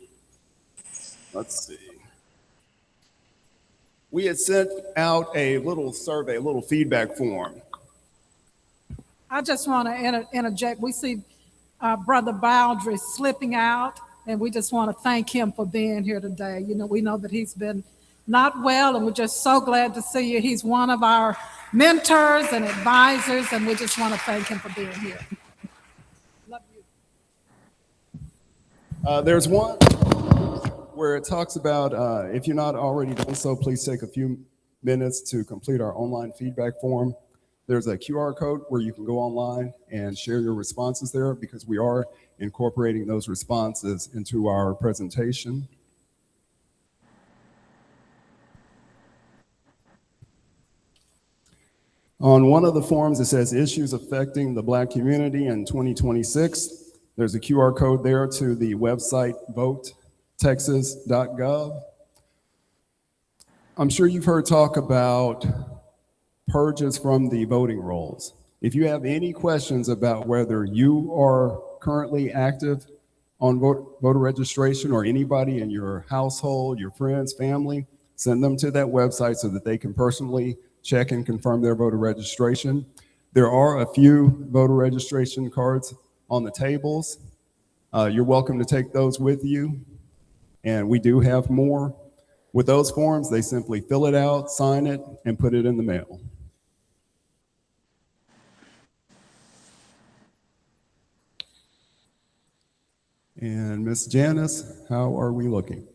Speaker 1: let's see.
Speaker 5: We had sent out a little survey, a little feedback form.
Speaker 2: I just want to interject. We see Brother Baldry slipping out, and we just want to thank him for being here today. You know, we know that he's been not well, and we're just so glad to see you. He's one of our mentors and advisors, and we just want to thank him for being here. Love you.
Speaker 5: There's one where it talks about if you're not already done so, please take a few minutes to complete our online feedback form. There's a QR code where you can go online and share your responses there, because we are incorporating those responses into our presentation. On one of the forms, it says issues affecting the Black community in 2026. There's a QR code there to the website votetexas.gov. I'm sure you've heard talk about purges from the voting rolls. If you have any questions about whether you are currently active on voter registration, or anybody in your household, your friends, family, send them to that website so that they can personally check and confirm their voter registration. There are a few voter registration cards on the tables. You're welcome to take those with you, and we do have more. With those forms, they simply fill it out, sign it, and put it in the mail. And Miss Janice, how are we looking?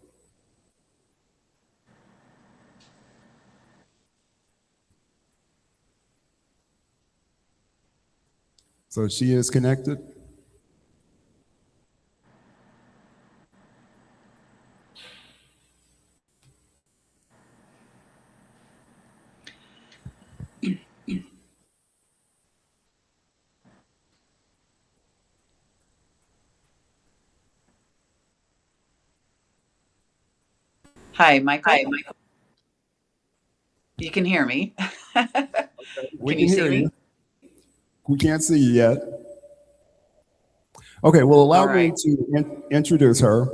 Speaker 5: So she is connected.
Speaker 6: Hi, Michael. You can hear me.
Speaker 5: We
Speaker 6: Can you see
Speaker 5: hear
Speaker 6: me?
Speaker 5: you. We can't see you yet. Okay, well, allow
Speaker 6: All right.
Speaker 5: me to introduce her.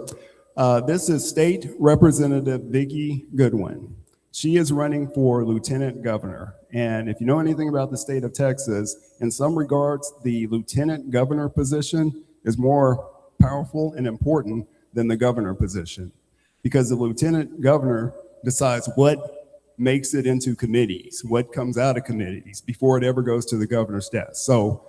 Speaker 5: This is State Representative Vicki Goodwin. She is running for Lieutenant Governor. And if you know anything about the state of Texas, in some regards, the Lieutenant Governor position is more powerful and important than the governor position, because the Lieutenant Governor decides what makes it into committees, what comes out of committees before it ever goes to the governor's desk. So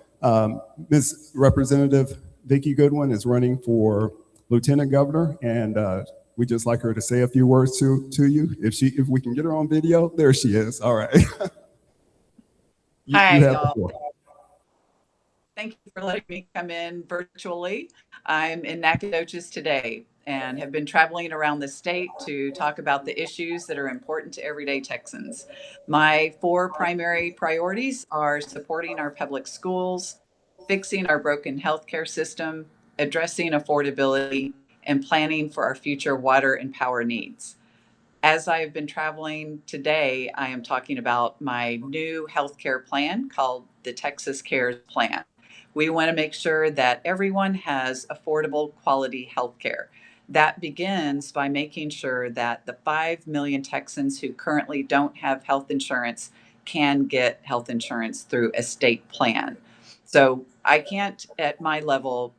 Speaker 5: Ms. Representative Vicki Goodwin is running for Lieutenant Governor, and we'd just like her to say a few words to you. If we can get her on video, there she is. All right.
Speaker 6: Hi,
Speaker 5: have the
Speaker 6: y'all.
Speaker 5: floor.
Speaker 6: Thank you for letting me come in virtually. I'm in Nacogdoches today and have been traveling around the state to talk about the issues that are important to everyday Texans. My 4 primary priorities are supporting our public schools, fixing our broken healthcare system, addressing affordability, and planning for our future water and power needs. As I have been traveling today, I am talking about my new healthcare plan called the Texas Cares Plan. We want to make sure that everyone has affordable, quality healthcare. That begins by making sure that the 5 million Texans who currently don't have health insurance can get health insurance through a state plan. So I can't, at my level,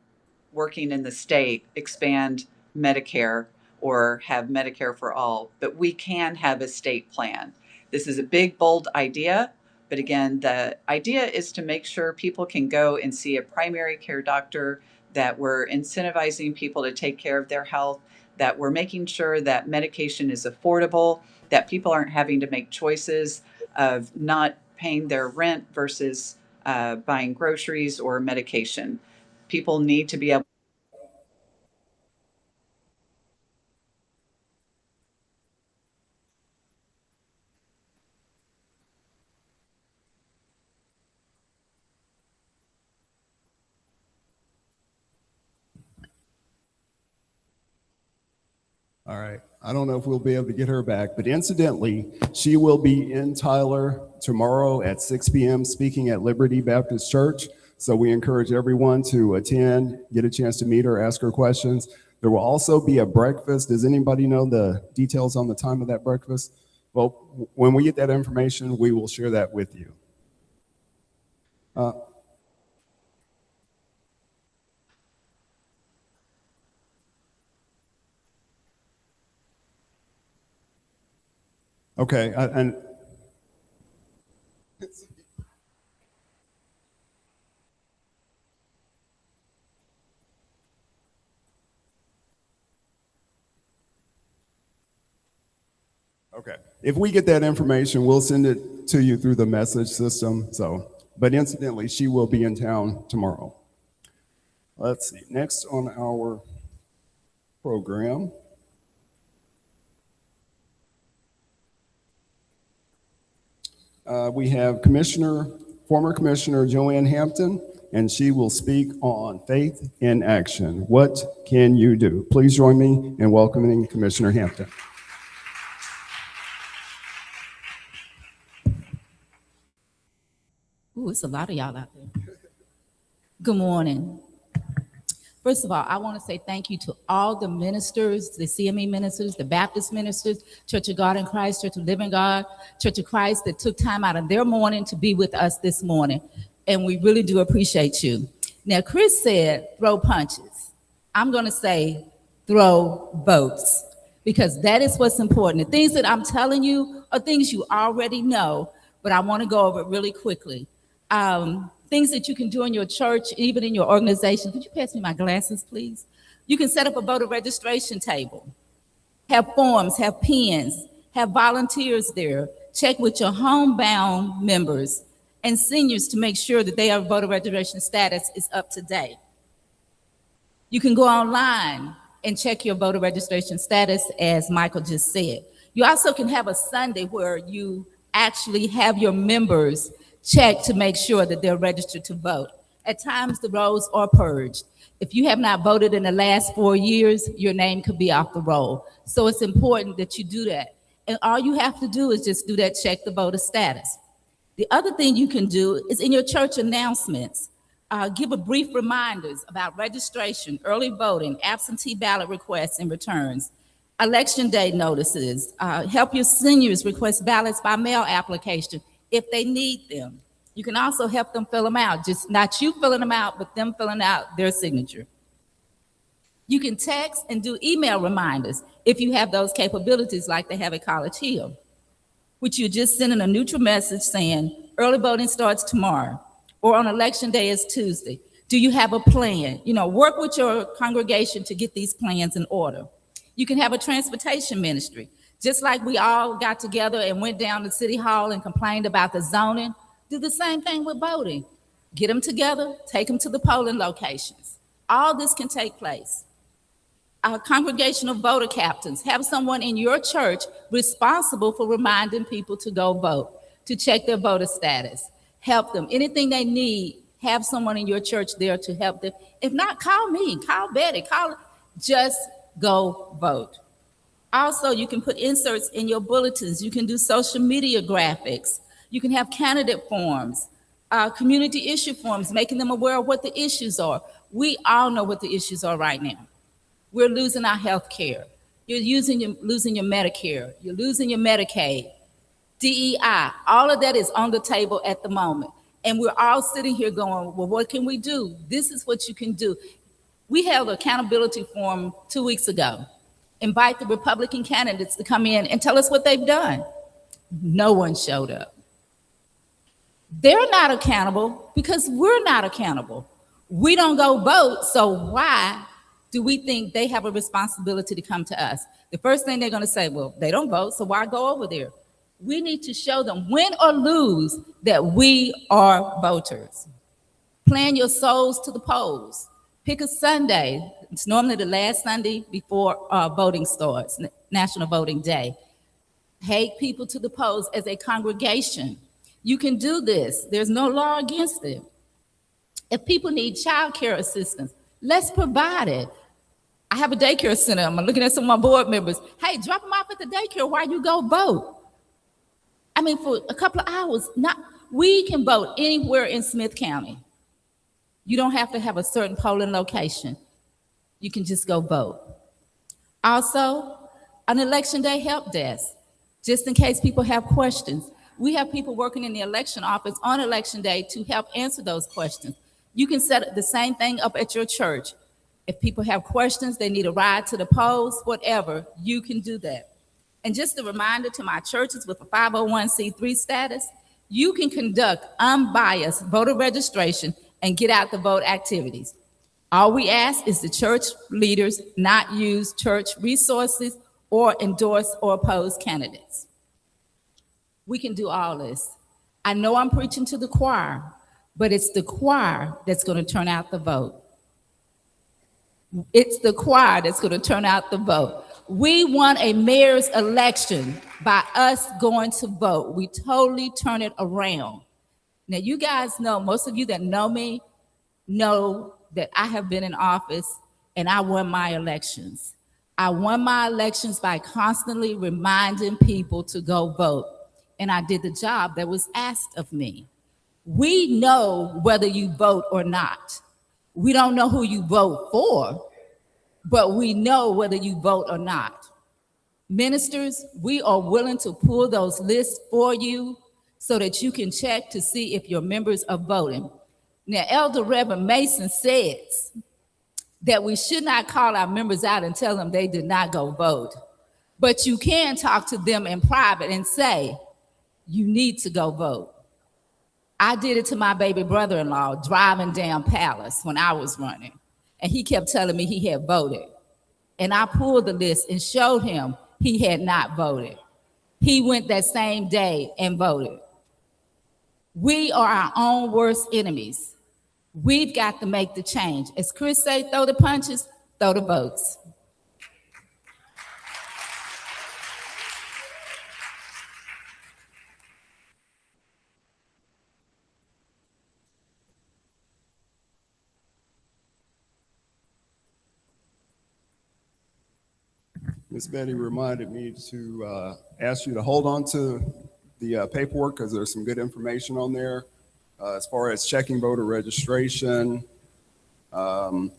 Speaker 6: working in the state, expand Medicare or have Medicare for all, but we can have a state plan. This is a big, bold idea. But again, the idea is to make sure people can go and see a primary care doctor, that we're incentivizing people to take care of their health, that we're making sure that medication is affordable, that people aren't having to make choices of not paying their rent versus buying groceries or medication. People need to be able.
Speaker 5: All right. I don't know if we'll be able to get her back, but incidentally, she will be in Tyler tomorrow at 6 p.m. speaking at Liberty Baptist Church. So we encourage everyone to attend, get a chance to meet her, ask her questions. There will also be a breakfast. Does anybody know the details on the time of that breakfast? Well, when we get that information, we will share that with you. Okay, and okay, if we get that information, we'll send it to you through the message system. So, but incidentally, she will be in town tomorrow. Let's see, next on our program. We have former Commissioner Joanne Hampton, and she will speak on faith in action. What can you do? Please join me in welcoming Commissioner Hampton.
Speaker 7: Ooh, it's a lot of y'all out there. Good morning. First of all, I want to say thank you to all the ministers, the CME ministers, the Baptist ministers, Church of God in Christ, Church of Living God, Church of Christ that took time out of their morning to be with us this morning. And we really do appreciate you. Now, Chris said, throw punches. I'm going to say, throw votes, because that is what's important. The things that I'm telling you are things you already know, but I want to go over it really quickly. Things that you can do in your church, even in your organization. Could you pass me my glasses, please? You can set up a voter registration table, have forms, have pens, have volunteers there. Check with your homebound members and seniors to make sure that their voter registration status is up to date. You can go online and check your voter registration status, as Michael just said. You also can have a Sunday where you actually have your members check to make sure that they're registered to vote. At times, the rolls are purged. If you have not voted in the last 4 years, your name could be off the roll. So it's important that you do that. And all you have to do is just do that, check the voter status. The other thing you can do is in your church announcements, give a brief reminders about registration, early voting, absentee ballot requests and returns, election day notices, help your seniors request ballots by mail application if they need them. You can also help them fill them out, just not you filling them out, but them filling out their signature. You can text and do email reminders if you have those capabilities like they have at College Hill, which you're just sending a neutral message saying early voting starts tomorrow or on election day is Tuesday. Do you have a plan? Work with your congregation to get these plans in order. You can have a transportation ministry. Just like we all got together and went down to City Hall and complained about the zoning, do the same thing with voting. Get them together, take them to the polling locations. All this can take place. Our congregational voter captains, have someone in your church responsible for reminding people to go vote, to check their voter status, help them. Anything they need, have someone in your church there to help them. If not, call me, call Betty, just go vote. Also, you can put inserts in your bulletins. You can do social media graphics. You can have candidate forms, community issue forms, making them aware of what the issues are. We all know what the issues are right now. We're losing our health care. You're losing your Medicare. You're losing your Medicaid, DEI. All of that is on the table at the moment. And we're all sitting here going, well, what can we do? This is what you can do. We held an accountability forum 2 weeks ago. Invite the Republican candidates to come in and tell us what they've done. No one showed up. They're not accountable because we're not accountable. We don't go vote, so why do we think they have a responsibility to come to us? The first thing they're going to say, well, they don't vote, so why go over there? We need to show them, win or lose, that we are voters. Plan your souls to the polls. Pick a Sunday. It's normally the last Sunday before voting starts, National Voting Day. Take people to the polls as a congregation. You can do this. There's no law against it. If people need child care assistance, let's provide it. I have a daycare center. I'm looking at some of my board members. Hey, drop them off at the daycare while you go vote. I mean, for a couple of hours, we can vote anywhere in Smith County. You don't have to have a certain polling location. You can just go vote. Also, an election day help desk. just in case people have questions. We have people working in the election office on election day to help answer those questions. You can set the same thing up at your church. If people have questions, they need a ride to the polls, whatever, you can do that. And just a reminder to my churches with a 501c3 status, you can conduct unbiased voter registration and get out the vote activities. All we ask is the church leaders not use church resources or endorse or oppose candidates. We can do all this. I know I'm preaching to the choir, but it's the choir that's going to turn out the vote. It's the choir that's going to turn out the vote. We won a mayor's election by us going to vote. We totally turn it around. Now, you guys know, most of you that know me know that I have been in office and I won my elections. I won my elections by constantly reminding people to go vote. And I did the job that was asked of me. We know whether you vote or not. We don't know who you vote for, but we know whether you vote or not. Ministers, we are willing to pull those lists for you so that you can check to see if your members are voting. Now, Elder Reverend Mason says that we should not call our members out and tell them they did not go vote, but you can talk to them in private and say, you need to go vote. I did it to my baby brother-in-law driving down Palace when I was running, and he kept telling me he had voted. And I pulled the list and showed him he had not voted. He went that same day and voted. We are our own worst enemies. We've got to make the change. As Chris say, throw the punches, throw the votes.
Speaker 5: Ms. Betty reminded me to ask you to hold on to the paperwork because there's some good information on there as far as checking voter registration,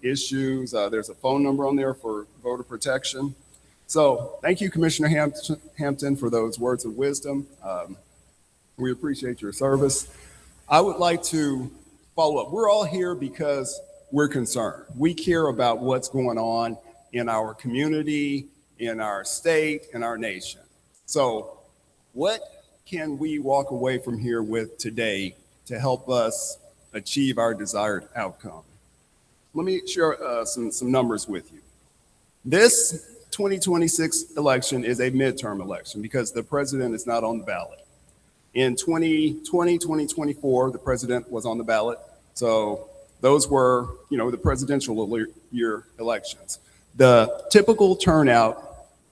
Speaker 5: issues. There's a phone number on there for voter protection. So thank you, Commissioner Hampton, for those words of wisdom. We appreciate your service. I would like to follow up. We're all here because we're concerned. We care about what's going on in our community, in our state, in our nation. So what can we walk away from here with today to help us achieve our desired outcome? Let me share some numbers with you. This 2026 election is a midterm election because the president is not on the ballot. In 2020, 2024, the president was on the ballot. So those were, the presidential year elections. The typical turnout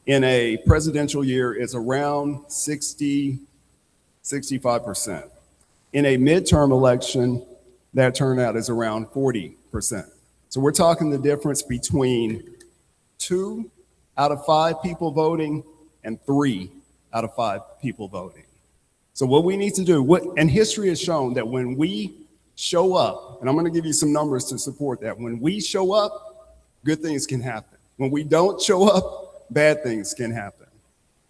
Speaker 5: in a presidential year is around 60, 65%. In a midterm election, that turnout is around 40%. So we're talking the difference between 2 out of 5 people voting and 3 out of 5 people voting. So what we need to do, and history has shown that when we show up, and I'm going to give you some numbers to support that, when we show up, good things can happen. When we don't show up, bad things can happen,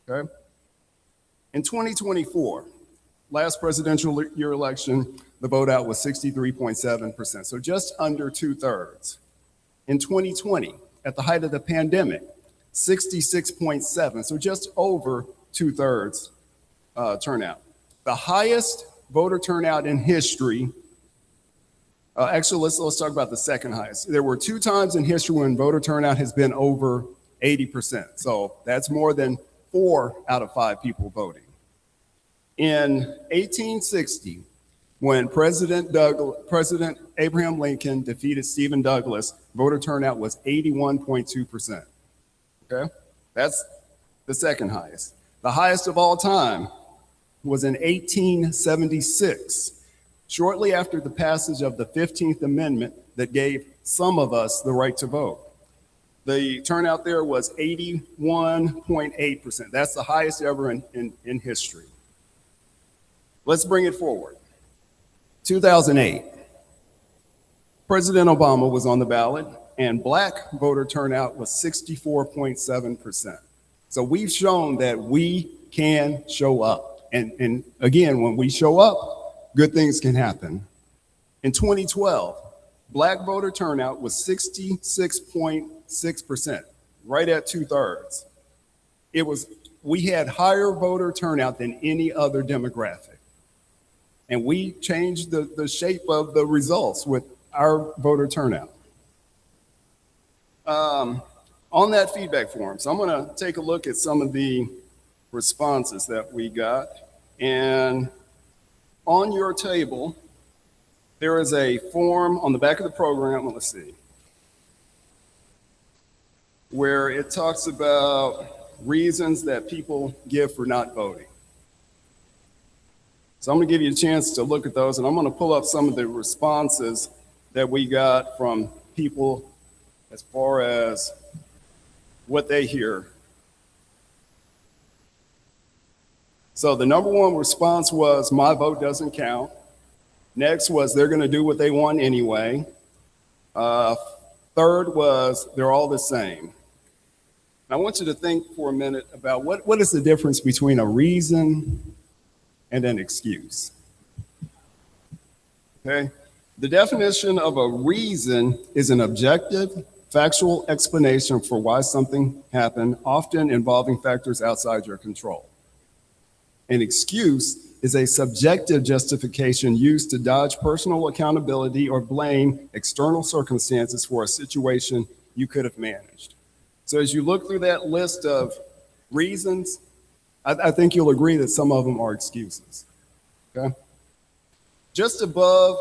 Speaker 5: okay? In 2024, last presidential year election, the vote out was 63.7%, so just under 2/3. In 2020, at the height of the pandemic, 66.7, so just over 2/3 turnout. The highest voter turnout in history, actually, let's talk about the second highest. There were 2 times in history when voter turnout has been over 80%. So that's more than 4 out of 5 people voting. In 1860, when President Abraham Lincoln defeated Stephen Douglas, voter turnout was 81.2%. Okay, that's the second highest. The highest of all time was in 1876, shortly after the passage of the 15th Amendment that gave some of us the right to vote. The turnout there was 81.8%. That's the highest ever in history. Let's bring it forward. 2008, President Obama was on the ballot, and Black voter turnout was 64.7%. So we've shown that we can show up. And again, when we show up, good things can happen. In 2012, Black voter turnout was 66.6%, right at 2/3. We had higher voter turnout than any other demographic. And we changed the shape of the results with our voter turnout. On that feedback form, so I'm gonna take a look at some of the responses that we got. And on your table, there is a form on the back of the program, let's see, where it talks about reasons that people give for not voting. So I'm gonna give you a chance to look at those, and I'm gonna pull up some of the responses that we got from people as far as what they hear. So the number one response was, my vote doesn't count. Next was, they're gonna do what they want anyway. Third was, they're all the same. I want you to think for a minute about what is the difference between a reason and an excuse. Okay? The definition of a reason is an objective, factual explanation for why something happened, often involving factors outside your control. An excuse is a subjective justification used to dodge personal accountability or blame external circumstances for a situation you could have managed. So as you look through that list of reasons, I think you'll agree that some of them are excuses, okay? Just above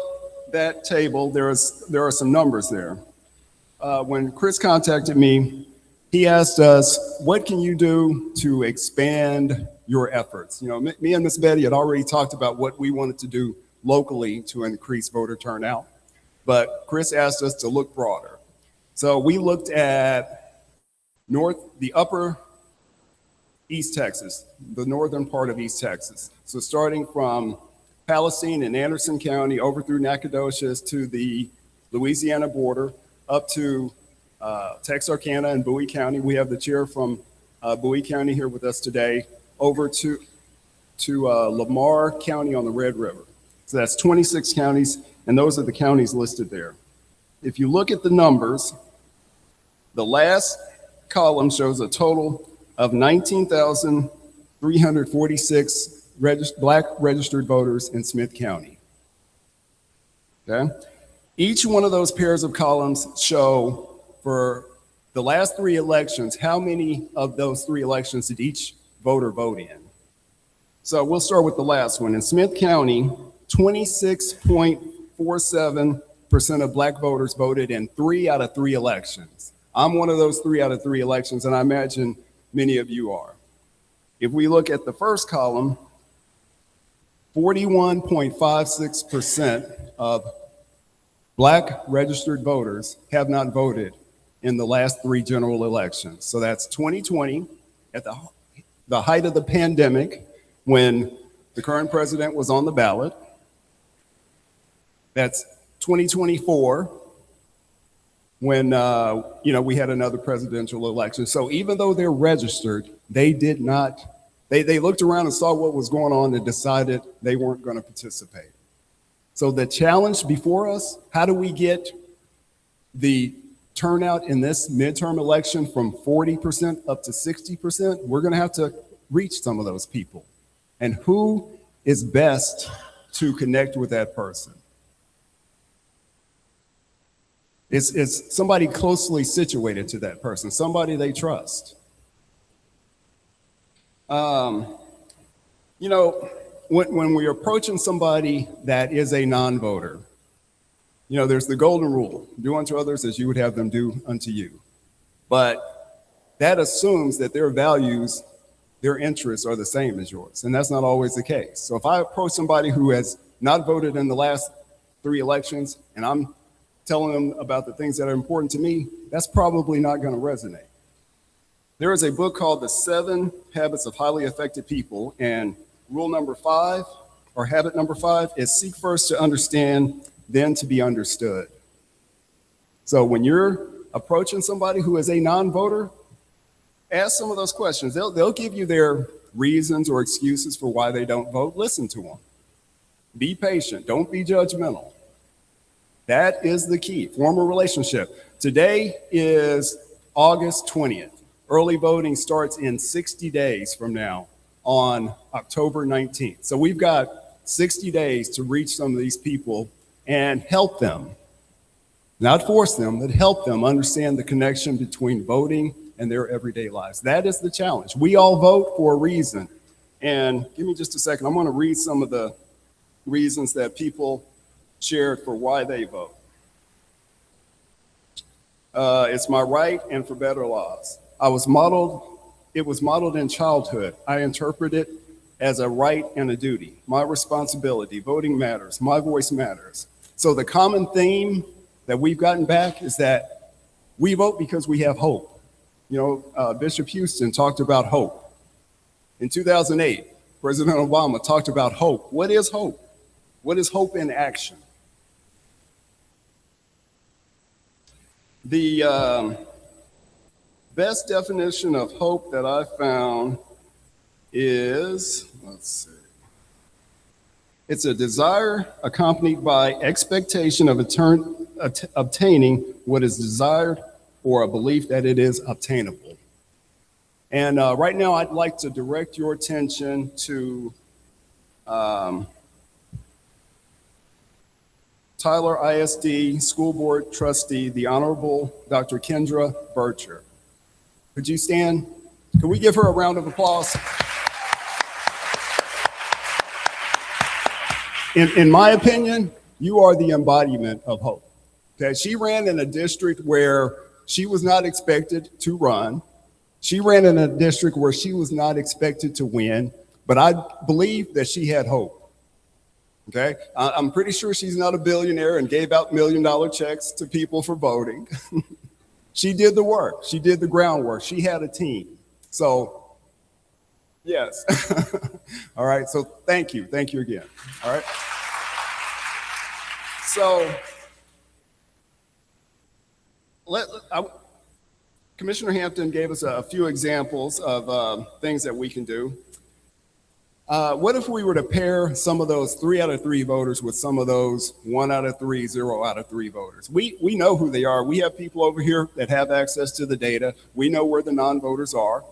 Speaker 5: that table, there are some numbers there. When Chris contacted me, he asked us, what can you do to expand your efforts? You know, me and Miss Betty had already talked about what we wanted to do locally to increase voter turnout, but Chris asked us to look broader. So we looked at the upper East Texas, the northern part of East Texas. So starting from Palestine and Anderson County over through Nacogdoches to the Louisiana border, up to Texarkana and Bowie County. We have the chair from Bowie County here with us today, over to Lamar County on the Red River. So that's 26 counties, and those are the counties listed there. If you look at the numbers, the last column shows a total of 19,346 Black registered voters in Smith County. Okay? Each one of those pairs of columns show for the last 3 elections, how many of those 3 elections did each voter vote in? So we'll start with the last one. In Smith County, 26.47% of Black voters voted in 3 out of 3 elections. I'm one of those 3 out of 3 elections, and I imagine many of you are. If we look at the first column, 41.56% of Black registered voters have not voted in the last 3 general elections. So that's 2020, at the height of the pandemic, when the current president was on the ballot. That's 2024, when we had another presidential election. So even though they're registered, they did not, they looked around and saw what was going on and decided they weren't going to participate. So the challenge before us, how do we get the turnout in this midterm election from 40% up to 60%? We're going to have to reach some of those people. And who is best to connect with that person? It's somebody closely situated to that person, somebody they trust. When we're approaching somebody that is a non-voter, there's the golden rule: do unto others as you would have them do unto you. But that assumes that their values, their interests are the same as yours, and that's not always the case. So if I approach somebody who has not voted in the last 3 elections, and I'm telling them about the things that are important to me, that's probably not going to resonate. There is a book called The 7 Habits of Highly Effective People, and rule number 5, or habit number 5, is seek first to understand, then to be understood. So when you're approaching somebody who is a non-voter, ask some of those questions. They'll give you their reasons or excuses for why they don't vote, listen to them. Be patient. Don't be judgmental. That is the key. Form a relationship. Today is August 20th. Early voting starts in 60 days from now on October 19th. So we've got 60 days to reach some of these people and help them. Not force them, but help them understand the connection between voting and their everyday lives. That is the challenge. We all vote for a reason. And give me just a second. I'm going to read some of the reasons that people shared for why they vote. It's my right and for better laws. It was modeled in childhood. I interpret it as a right and a duty. My responsibility, voting matters, my voice matters. So the common theme that we've gotten back is that we vote because we have hope. You know, Bishop Houston talked about hope. In 2008, President Obama talked about hope. What is hope? What is hope in action? The best definition of hope that I found is, let's see, it's a desire accompanied by expectation of obtaining what is desired or a belief that it is obtainable. And right now I'd like to direct your attention to Tyler ISD School Board Trustee, the Honorable Dr. Kendra Bircher. Could you stand? Could we give her a round of applause? In my opinion, you are the embodiment of hope. Okay, she ran in a district where she was not expected to run. She ran in a district where she was not expected to win, but I believe that she had hope. Okay, I'm pretty sure she's not a billionaire and gave out $1 million checks to people for voting. She did the work. She did the groundwork. She had a team. So, yes. All right. So thank you. Thank you again. All right. So, Commissioner Hampton gave us a few examples of things that we can do. What if we were to pair some of those 3 out of 3 voters with some of those 1 out of 3, 0 out of 3 voters? We know who they are. We have people over here that have access to the data. We know where the non-voters are.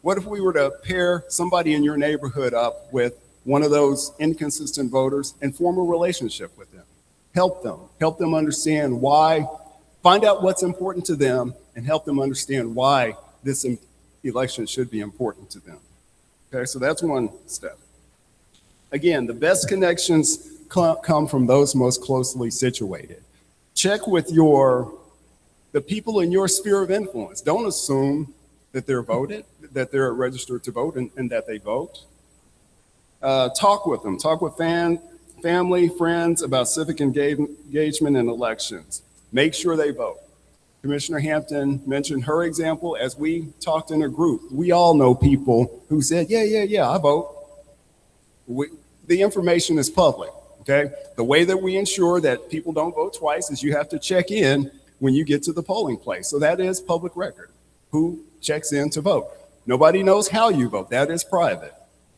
Speaker 5: What if we were to pair somebody in your neighborhood up with one of those inconsistent voters and form a relationship with them? Help them understand why, find out what's important to them and help them understand why this election should be important to them. Okay, so that's one step. Again, the best connections come from those most closely situated. Check with the people in your sphere of influence. Don't assume that they're voted, that they're registered to vote and that they vote. Talk with them. Talk with family, friends about civic engagement in elections. Make sure they vote. Commissioner Hampton mentioned her example. As we talked in a group, we all know people who said, yeah, I vote. The information is public, okay? The way that we ensure that people don't vote twice is you have to check in when you get to the polling place. So that is public record, who checks in to vote. Nobody knows how you vote. That is private.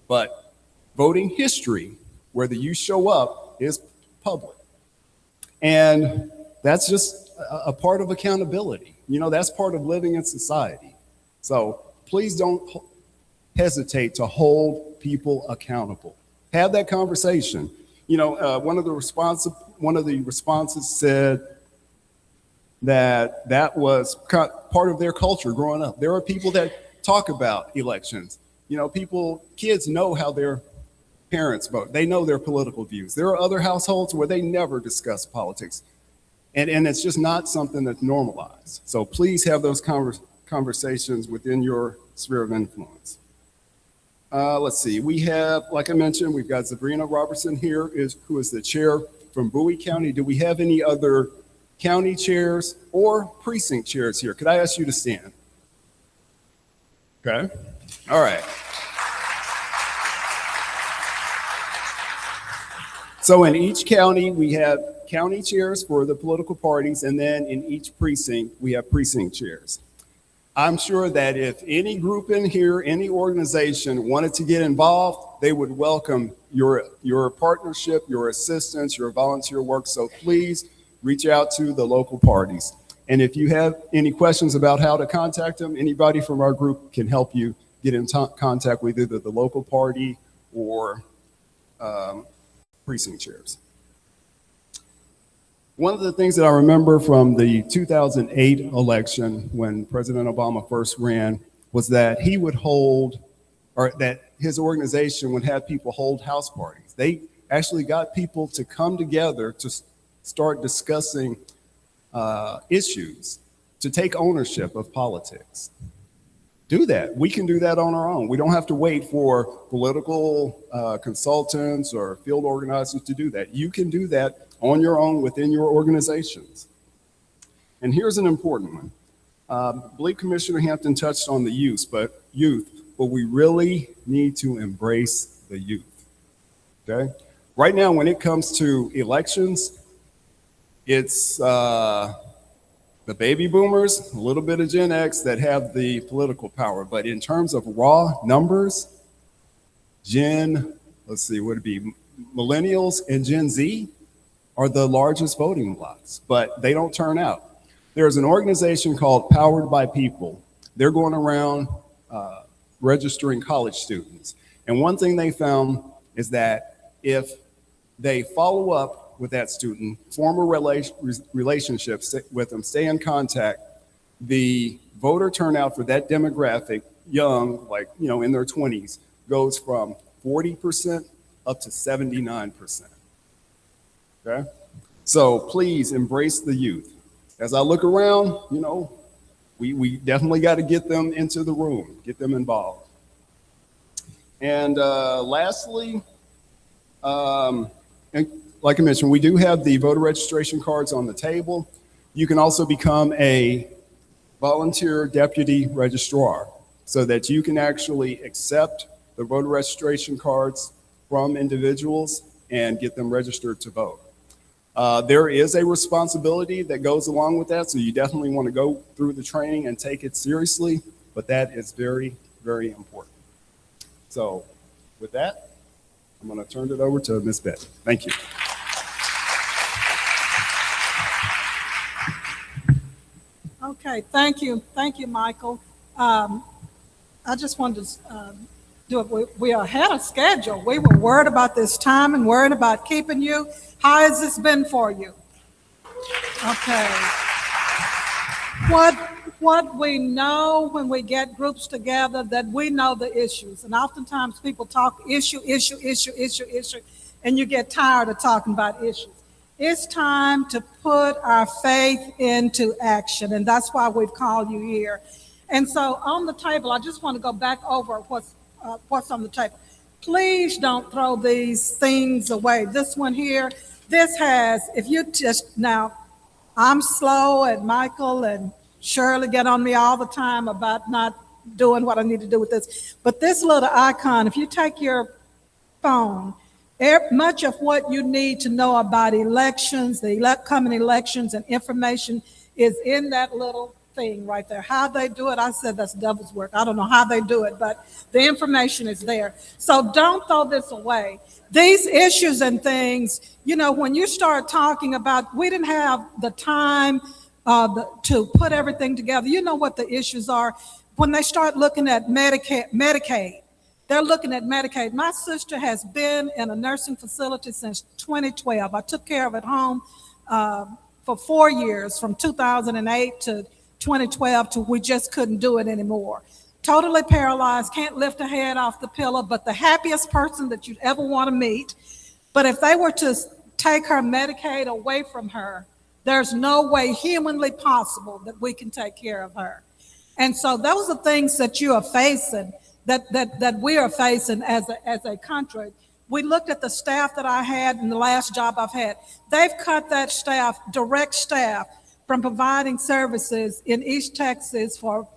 Speaker 5: But voting history, whether you show up, is public. And that's just a part of accountability. You know, that's part of living in society. So please don't hesitate to hold people accountable. Have that conversation. You know, one of the responses said that was part of their culture growing up. There are people that talk about elections. You know, kids know how their parents vote. They know their political views. There are other households where they never discuss politics. And it's just not something that's normalized. So please have those conversations within your sphere of influence. Let's see, we have, like I mentioned, we've got Sabrina Robertson here, who is the chair from Bowie County. Do we have any other county chairs or precinct chairs here? Could I ask you to stand? Okay, all right. So in each county, we have county chairs for the political parties, and then in each precinct, we have precinct chairs. I'm sure that if any group in here, any organization wanted to get involved, they would welcome your partnership, your assistance, your volunteer work. So please reach out to the local parties. And if you have any questions about how to contact them, anybody from our group can help you get in contact with either the local party or precinct chairs. One of the things that I remember from the 2008 election when President Obama first ran was that he would hold, or that his organization would have people hold house parties. They actually got people to come together to start discussing issues, to take ownership of politics. Do that. We can do that on our own. We don't have to wait for political consultants or field organizers to do that. You can do that on your own within your organizations. And here's an important one. I believe Commissioner Hampton touched on the youth, but we really need to embrace the youth, okay? Right now, when it comes to elections, it's the baby boomers, a little bit of Gen X that have the political power. But in terms of raw numbers, millennials and Gen Z are the largest voting blocks, but they don't turn out. There's an organization called Powered by People. They're going around registering college students. And one thing they found is that if they follow up with that student, form a relationship with them, stay in contact, the voter turnout for that demographic, young, in their 20s, goes from 40% up to 79%. Okay? So please embrace the youth. As I look around, we definitely got to get them into the room, get them involved. And lastly, and like I mentioned, we do have the voter registration cards on the table. You can also become a volunteer deputy registrar so that you can actually accept the voter registration cards from individuals and get them registered to vote. There is a responsibility that goes along with that, so you definitely want to go through the training and take it seriously, but that is very, very important. So with that, I'm going to turn it over to Ms. Betty. Thank you.
Speaker 2: Okay, thank you, Michael. I just wanted to do it. We are ahead of schedule. We were worried about this time and worried about keeping you. How has this been for you? Okay. What we know when we get groups together, that we know the issues. And oftentimes people talk issue, and you get tired of talking about issues. It's time to put our faith into action, and that's why we've called you here. And so on the table, I just want to go back over what's on the table. Please don't throw these things away. This one here, this has, if you just, now, I'm slow, and Michael and Shirley get on me all the time about not doing what I need to do with this. But this little icon, if you take your phone, much of what you need to know about elections, the upcoming elections and information is in that little thing right there. How they do it, I said that's devil's work. I don't know how they do it, but the information is there. So don't throw this away. These issues and things, when you start talking about, we didn't have the time to put everything together. You know what the issues are. When they start looking at Medicaid, they're looking at Medicaid. My sister has been in a nursing facility since 2012. I took care of it home for 4 years, from 2008 to 2012, till we just couldn't do it anymore. Totally paralyzed, can't lift her head off the pillow, but the happiest person that you'd ever want to meet. But if they were to take her Medicaid away from her, there's no way humanly possible that we can take care of her. And so those are things that you are facing, that we are facing as a country. We looked at the staff that I had in the last job I've had. They've cut that staff, direct staff, from providing services in East Texas for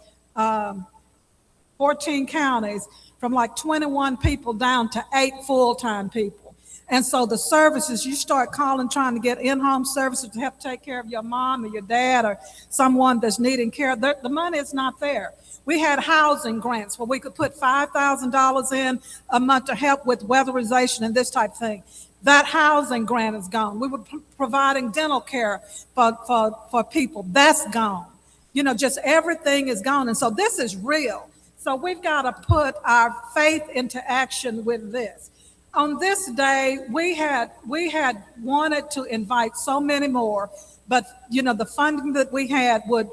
Speaker 2: 14 counties, from like 21 people down to 8 full-time people. And so the services, you start calling, trying to get in-home services to help take care of your mom or your dad or someone that's needing care. The money is not there. We had housing grants where we could put $5,000 in a month to help with weatherization and this type of thing. That housing grant is gone. We were providing dental care for people. That's gone. You know, just everything is gone. And so this is real. So we've got to put our faith into action with this. On this day, we had wanted to invite so many more, but you know, the funding that we had would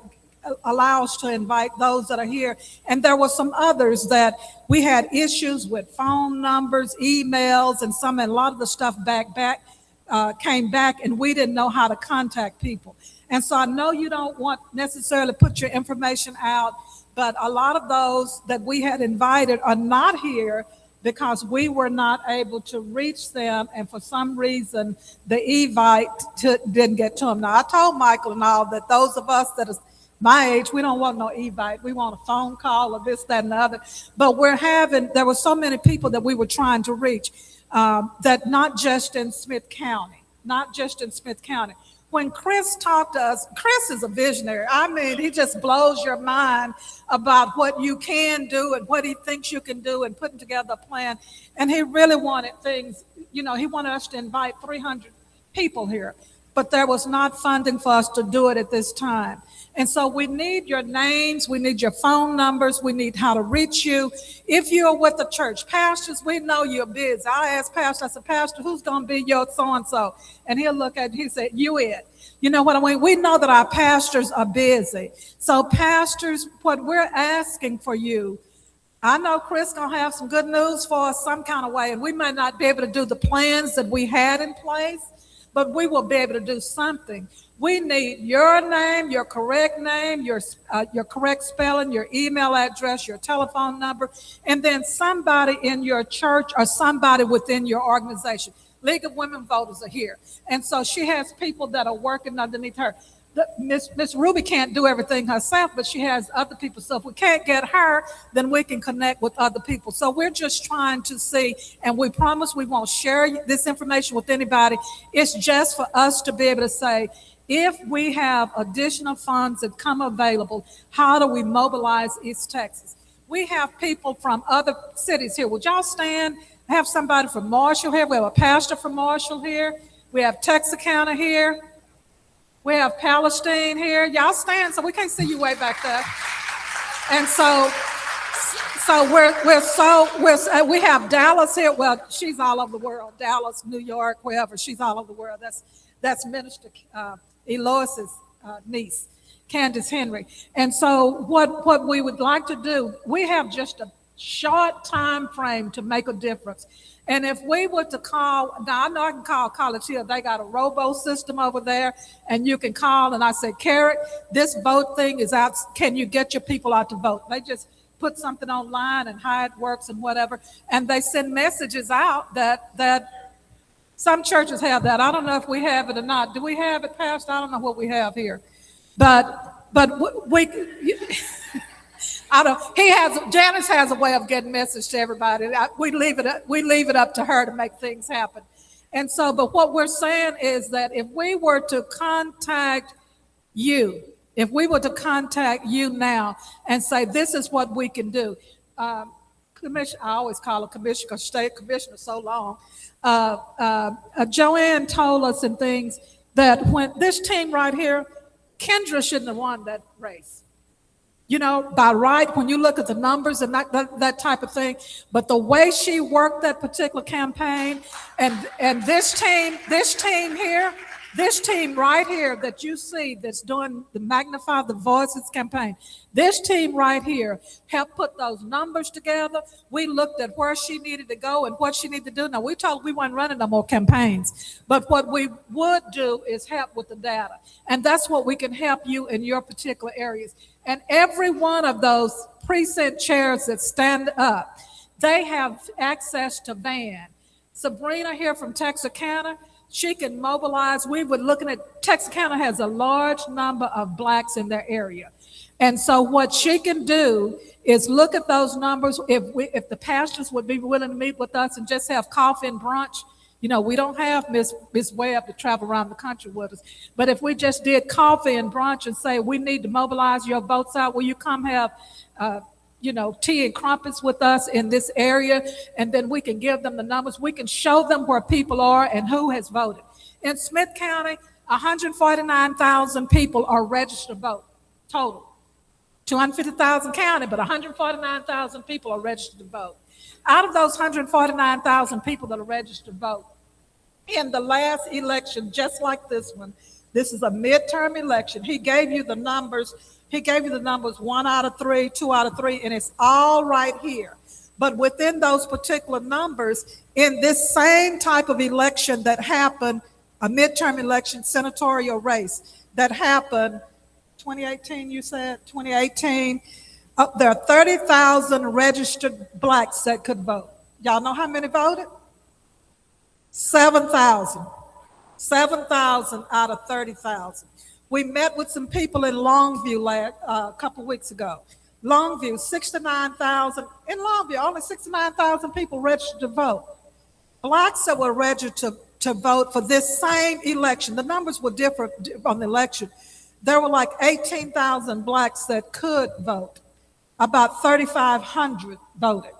Speaker 2: allow us to invite those that are here. And there were some others that we had issues with phone numbers, emails, and a lot of the stuff came back, and we didn't know how to contact people. And so I know you don't want necessarily put your information out, but a lot of those that we had invited are not here because we were not able to reach them, and for some reason, the Evite didn't get to them. Now, I told Michael and all that those of us that is my age, we don't want no Evite. We want a phone call or this, that, and the other. But there were so many people that we were trying to reach, that not just in Smith County. When Chris talked to us, Chris is a visionary. I mean, he just blows your mind about what you can do and what he thinks you can do and putting together a plan. And he really wanted things, you know, he wanted us to invite 300 people here, but there was not funding for us to do it at this time. And so we need your names, we need your phone numbers, we need how to reach you. If you're with the church, pastors, we know you're busy. I asked Pastor, I said, Pastor, who's going to be your so-and-so? And he'll look at, he said, you it. You know what I mean? We know that our pastors are busy. So pastors, what we're asking for you, I know Chris going to have some good news for us some kind of way, and we may not be able to do the plans that we had in place, but we will be able to do something. We need your name, your correct spelling, your email address, your telephone number, and then somebody in your church or somebody within your organization. League of Women Voters are here. And so she has people that are working underneath her. Miss Ruby can't do everything herself, but she has other people. So if we can't get her, then we can connect with other people. So we're just trying to see, and we promise we won't share this information with anybody. It's just for us to be able to say, if we have additional funds that come available, how do we mobilize East Texas? We have people from other cities here. Would y'all stand? I have somebody from Marshall here. We have a pastor from Marshall here. We have Texarkana here. We have Palestine here. Y'all stand so we can't see you way back there. And so we have Dallas here. Well, she's all over the world. Dallas, New York, wherever. She's all over the world. That's Minister Elois's niece, Candace Henry. And so what we would like to do, we have just a short time frame to make a difference. And if we were to call, now I know I can call College Hill, they got a robo system over there, and you can call, and I say, Carrot, this vote thing is out, can you get your people out to vote? They just put something online and how it works and whatever, and they send messages out that some churches have that. I don't know if we have it or not. Do we have it, Pastor? I don't know what we have here. But we Janice has a way of getting message to everybody. We leave it up to her to make things happen. And so, but what we're saying is that if we were to contact you now and say, this is what we can do. Commissioner, I always call her commissioner because she stayed commissioner so long. Joanne told us and things that when this team right here, Kendra shouldn't have won that race. You know, by right, when you look at the numbers and that type of thing, but the way she worked that particular campaign, and this team right here that you see that's doing the Magnify the Voices campaign, this team right here helped put those numbers together. We looked at where she needed to go and what she needed to do. Now, we told her we weren't running no more campaigns, but what we would do is help with the data. And that's what we can help you in your particular areas. And every one of those precinct chairs that stand up, they have access to van. Sabrina here from Texarkana, she can mobilize. We were looking at, Texarkana has a large number of blacks in their area. And so what she can do is look at those numbers. If the pastors would be willing to meet with us and just have coffee and brunch, You know, we don't have Miss Webb to travel around the country with us. But if we just did coffee and brunch and say, we need to mobilize your votes out, will you come have, tea and crumpets with us in this area? And then we can give them the numbers. We can show them where people are and who has voted. In Smith County, 149,000 people are registered to vote total. 250,000 county, but 149,000 people are registered to vote. Out of those 149,000 people that are registered to vote, in the last election, just like this one, this is a midterm election. He gave you the numbers. He gave you the numbers 1 out of 3, 2 out of 3, and it's all right here. But within those particular numbers, in this same type of election that happened, a midterm election, senatorial race that happened 2018, you said, 2018, there are 30,000 registered blacks that could vote. Y'all know how many voted? 7,000. 7,000 out of 30,000. We met with some people in Longview a couple weeks ago. Longview, 69,000. In Longview, only 69,000 people registered to vote. Blacks that were registered to vote for this same election, the numbers were different on the election. There were like 18,000 blacks that could vote. About 3,500 voted.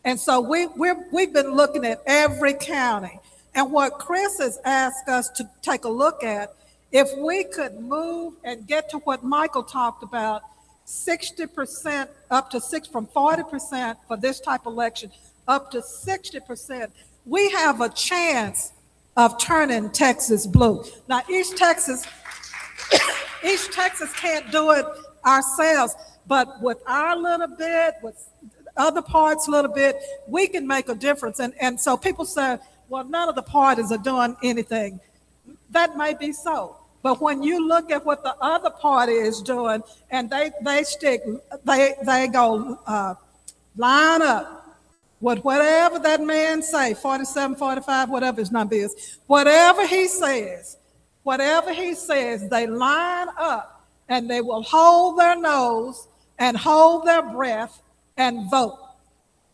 Speaker 2: And so we've been looking at every county. And what Chris has asked us to take a look at, if we could move and get to what Michael talked about, 60% up to from 40% for this type of election, up to 60%, we have a chance of turning Texas blue. Now, East Texas can't do it ourselves, but with our little bit, with other parts a little bit, we can make a difference. And so people say, well, none of the parties are doing anything. That may be so. But when you look at what the other party is doing, and they go line up with whatever that man say, 47, 45, whatever his number is, whatever he says, they line up and they will hold their nose and hold their breath and vote.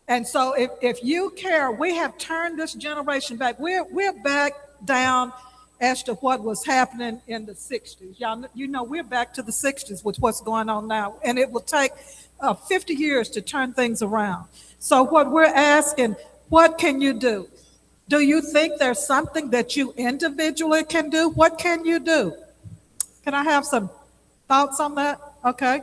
Speaker 2: And so if you care, we have turned this generation back. We're back down as to what was happening in the 60s. Y'all, we're back to the 60s with what's going on now. And it will take 50 years to turn things around. So what we're asking, what can you do? Do you think there's something that you individually can do? What can you do? Can I have some thoughts on that? Okay.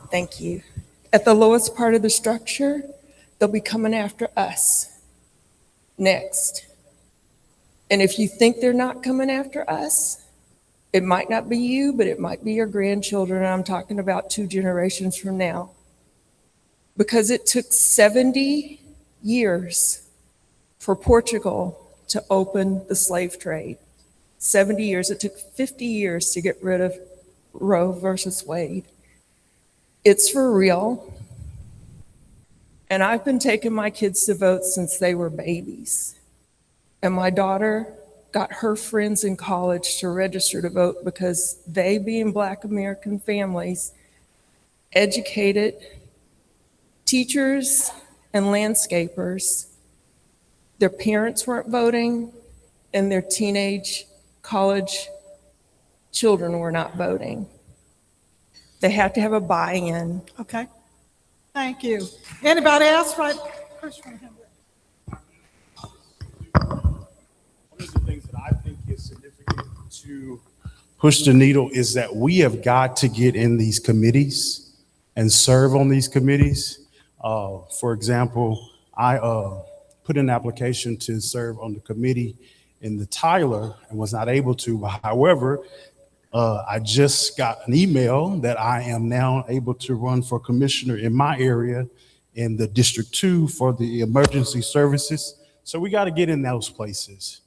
Speaker 8: Thank you. At the lowest part of the structure, they'll be coming after us next. And if you think they're not coming after us, it might not be you, but it might be your grandchildren. I'm talking about 2 generations from now. Because it took 70 years for Portugal to open the slave trade. 70 years. It took 50 years to get rid of Roe versus Wade. It's for real. And I've been taking my kids to vote since they were babies. And my daughter got her friends in college to register to vote because they, being Black American families, educated teachers and landscapers, their parents weren't voting, and their teenage college children were not voting. They have to have a buy-in.
Speaker 2: Okay. Thank you. Anybody else? Right.
Speaker 9: One of the things that I think is significant to push the needle is that we have got to get in these committees and serve on these committees. For example, I put in an application to serve on the committee in the Tyler and was not able to. However, I just got an email that I am now able to run for commissioner in my area in the District 2 for the emergency services. So we got to get in those places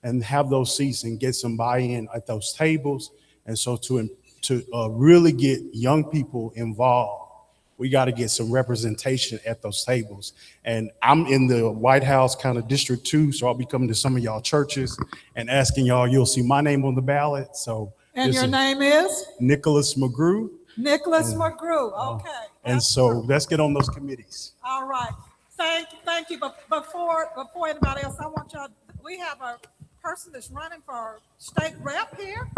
Speaker 9: and have those seats and get some buy-in at those tables. And so to really get young people involved, we got to get some representation at those tables. And I'm in the White House kind of District 2, so I'll be coming to some of y'all churches and asking y'all, you'll see my name on the ballot. So
Speaker 2: And your name is?
Speaker 9: Nicholas McGrew.
Speaker 2: Nicholas McGrew, okay.
Speaker 9: And so let's get on those committees.
Speaker 2: All right, thank you. But before anybody else, I want y'all, we have a person that's running for state rep here,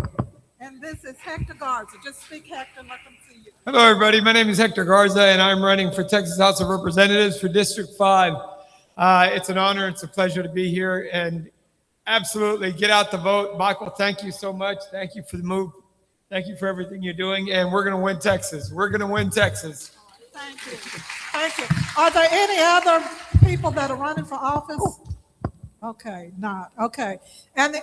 Speaker 2: and this is Hector Garza. Just speak, Hector, let them see you.
Speaker 10: Hello, everybody. My name is Hector Garza, and I'm running for Texas House of Representatives for District 5. It's an honor. It's a pleasure to be here, and absolutely get out the vote. Michael, thank you so much. Thank you for the move. Thank you for everything you're doing, and we're going to win Texas. We're going to win Texas.
Speaker 2: Thank you. Thank you. Are there any other people that are running for office? Okay, not. Okay. And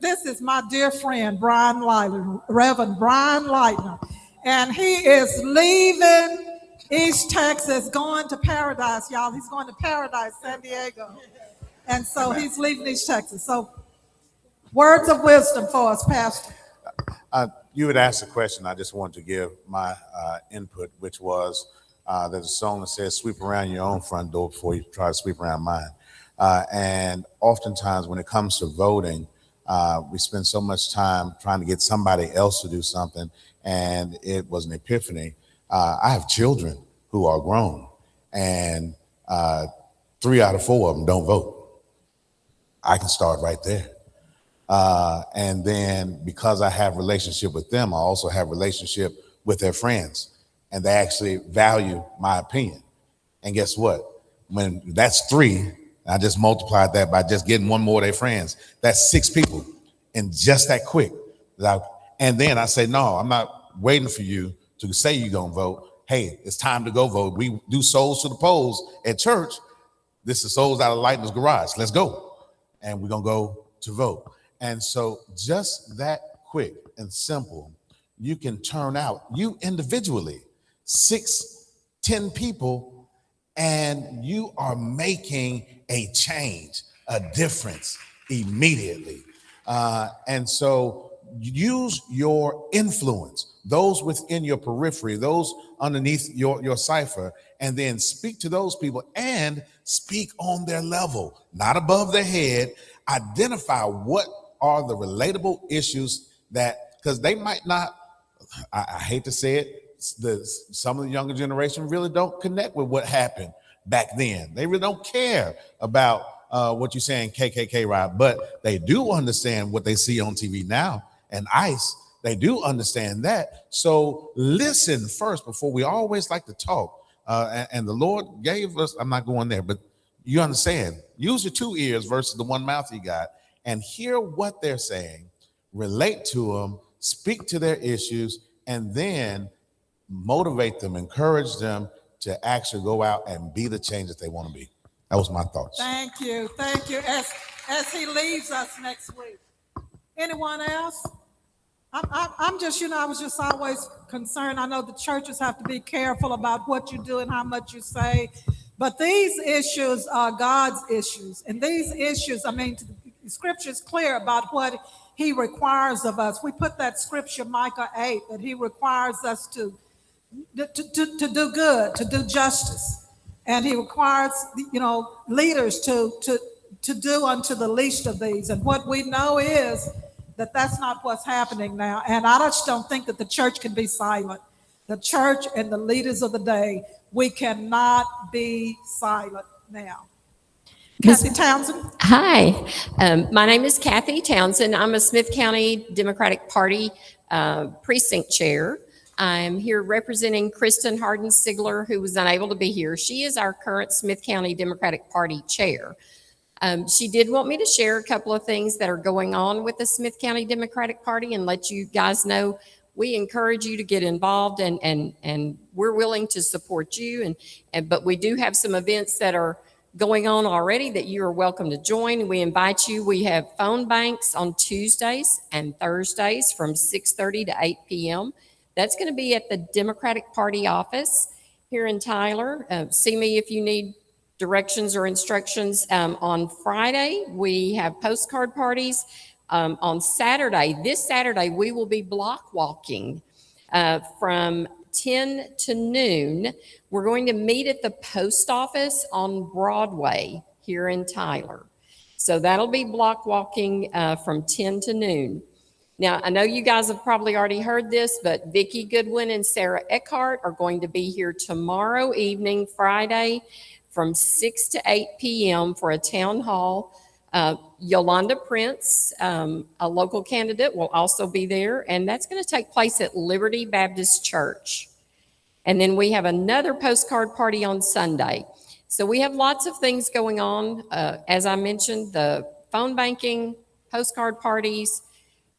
Speaker 2: this is my dear friend, Brian Leitner, Reverend Brian Leitner. And he is leaving East Texas, going to Paradise, y'all. He's going to Paradise, San Diego. And so he's leaving East Texas. So words of wisdom for us, Pastor.
Speaker 11: You had asked a question. I just wanted to give my input, which was there's a song that says, sweep around your own front door before you try to sweep around mine. And oftentimes when it comes to voting, we spend so much time trying to get somebody else to do something, and it was an epiphany. I have children who are grown, and 3 out of 4 of them don't vote. I can start right there. And then because I have relationship with them, I also have relationship with their friends, and they actually value my opinion. And guess what? When that's 3, I just multiplied that by just getting one more of their friends. That's 6 people, and just that quick. And then I say, no, I'm not waiting for you to say you're gonna vote. Hey, it's time to go vote. We do souls to the polls at church. This is souls out of Lightner's garage. Let's go. And we're gonna go to vote. And so just that quick and simple, you can turn out, you individually, 6, 10 people, and you are making a change, a difference immediately. And so use your influence, those within your periphery, those underneath your cipher, and then speak to those people and speak on their level, not above their head. Identify what are the relatable issues that, because they might not, I hate to say it, some of the younger generation really don't connect with what happened back then. They really don't care about what you're saying, KKK riot, but they do understand what they see on TV now and ICE. They do understand that. So listen first before we always like to talk. And the Lord gave us, I'm not going there, but you understand, use your 2 ears versus the 1 mouth you got, and hear what they're saying, relate to them, speak to their issues, and then motivate them, encourage them to actually go out and be the change that they want to be. That was my thoughts.
Speaker 2: Thank you. As he leaves us next week. Anyone else? I'm just, I was just always concerned. I know the churches have to be careful about what you do and how much you say, but these issues are God's issues. And these issues, the scripture is clear about what he requires of us. We put that scripture, Micah 8, that he requires us to do good, to do justice. And he requires, leaders to do unto the least of these. And what we know is that that's not what's happening now. And I just don't think that the church can be silent. The church and the leaders of the day, we cannot be silent now. Kathy Townsend.
Speaker 12: Hi, my name is Kathy Townsend. I'm a Smith County Democratic Party precinct chair. I'm here representing Kristen Harden-Sigler, who was unable to be here. She is our current Smith County Democratic Party chair. She did want me to share a couple of things that are going on with the Smith County Democratic Party and let you guys know we encourage you to get involved, and we're willing to support you. But we do have some events that are going on already that you are welcome to join. We invite you. We have phone banks on Tuesdays and Thursdays from 6:30 to 8 p.m. That's going to be at the Democratic Party office. here in Tyler. See me if you need directions or instructions. On Friday, we have postcard parties. On Saturday, this Saturday, we will be block walking from 10 to noon. We're going to meet at the post office on Broadway here in Tyler. So that'll be block walking from 10 to noon. Now, I know you guys have probably already heard this, but Vicki Goodwin and Sarah Eckhart are going to be here tomorrow evening, Friday, from 6 to 8 p.m. for a town hall. Yolanda Prince, a local candidate, will also be there, and that's going to take place at Liberty Baptist Church. And then we have another postcard party on Sunday. So we have lots of things going on. As I mentioned, the phone banking, postcard parties,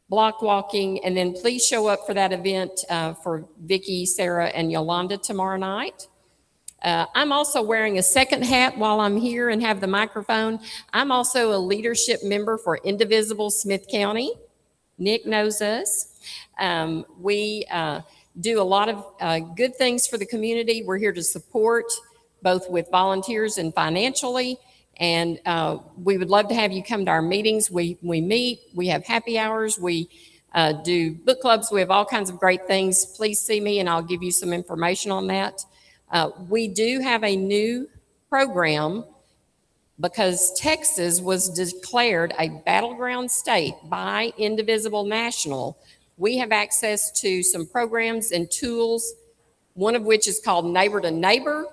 Speaker 12: block walking, and then please show up for that event for Vicki, Sarah, and Yolanda tomorrow night. I'm also wearing a second hat while I'm here and have the microphone. I'm also a leadership member for Indivisible Smith County. Nick knows us. We do a lot of good things for the community. We're here to support both with volunteers and financially. And we would love to have you come to our meetings. We meet, we have happy hours, we do book clubs, we have all kinds of great things. Please see me and I'll give you some information on that. We do have a new program because Texas was declared a battleground state by Indivisible National. We have access to some programs and tools, one of which is called Neighbor to Neighbor.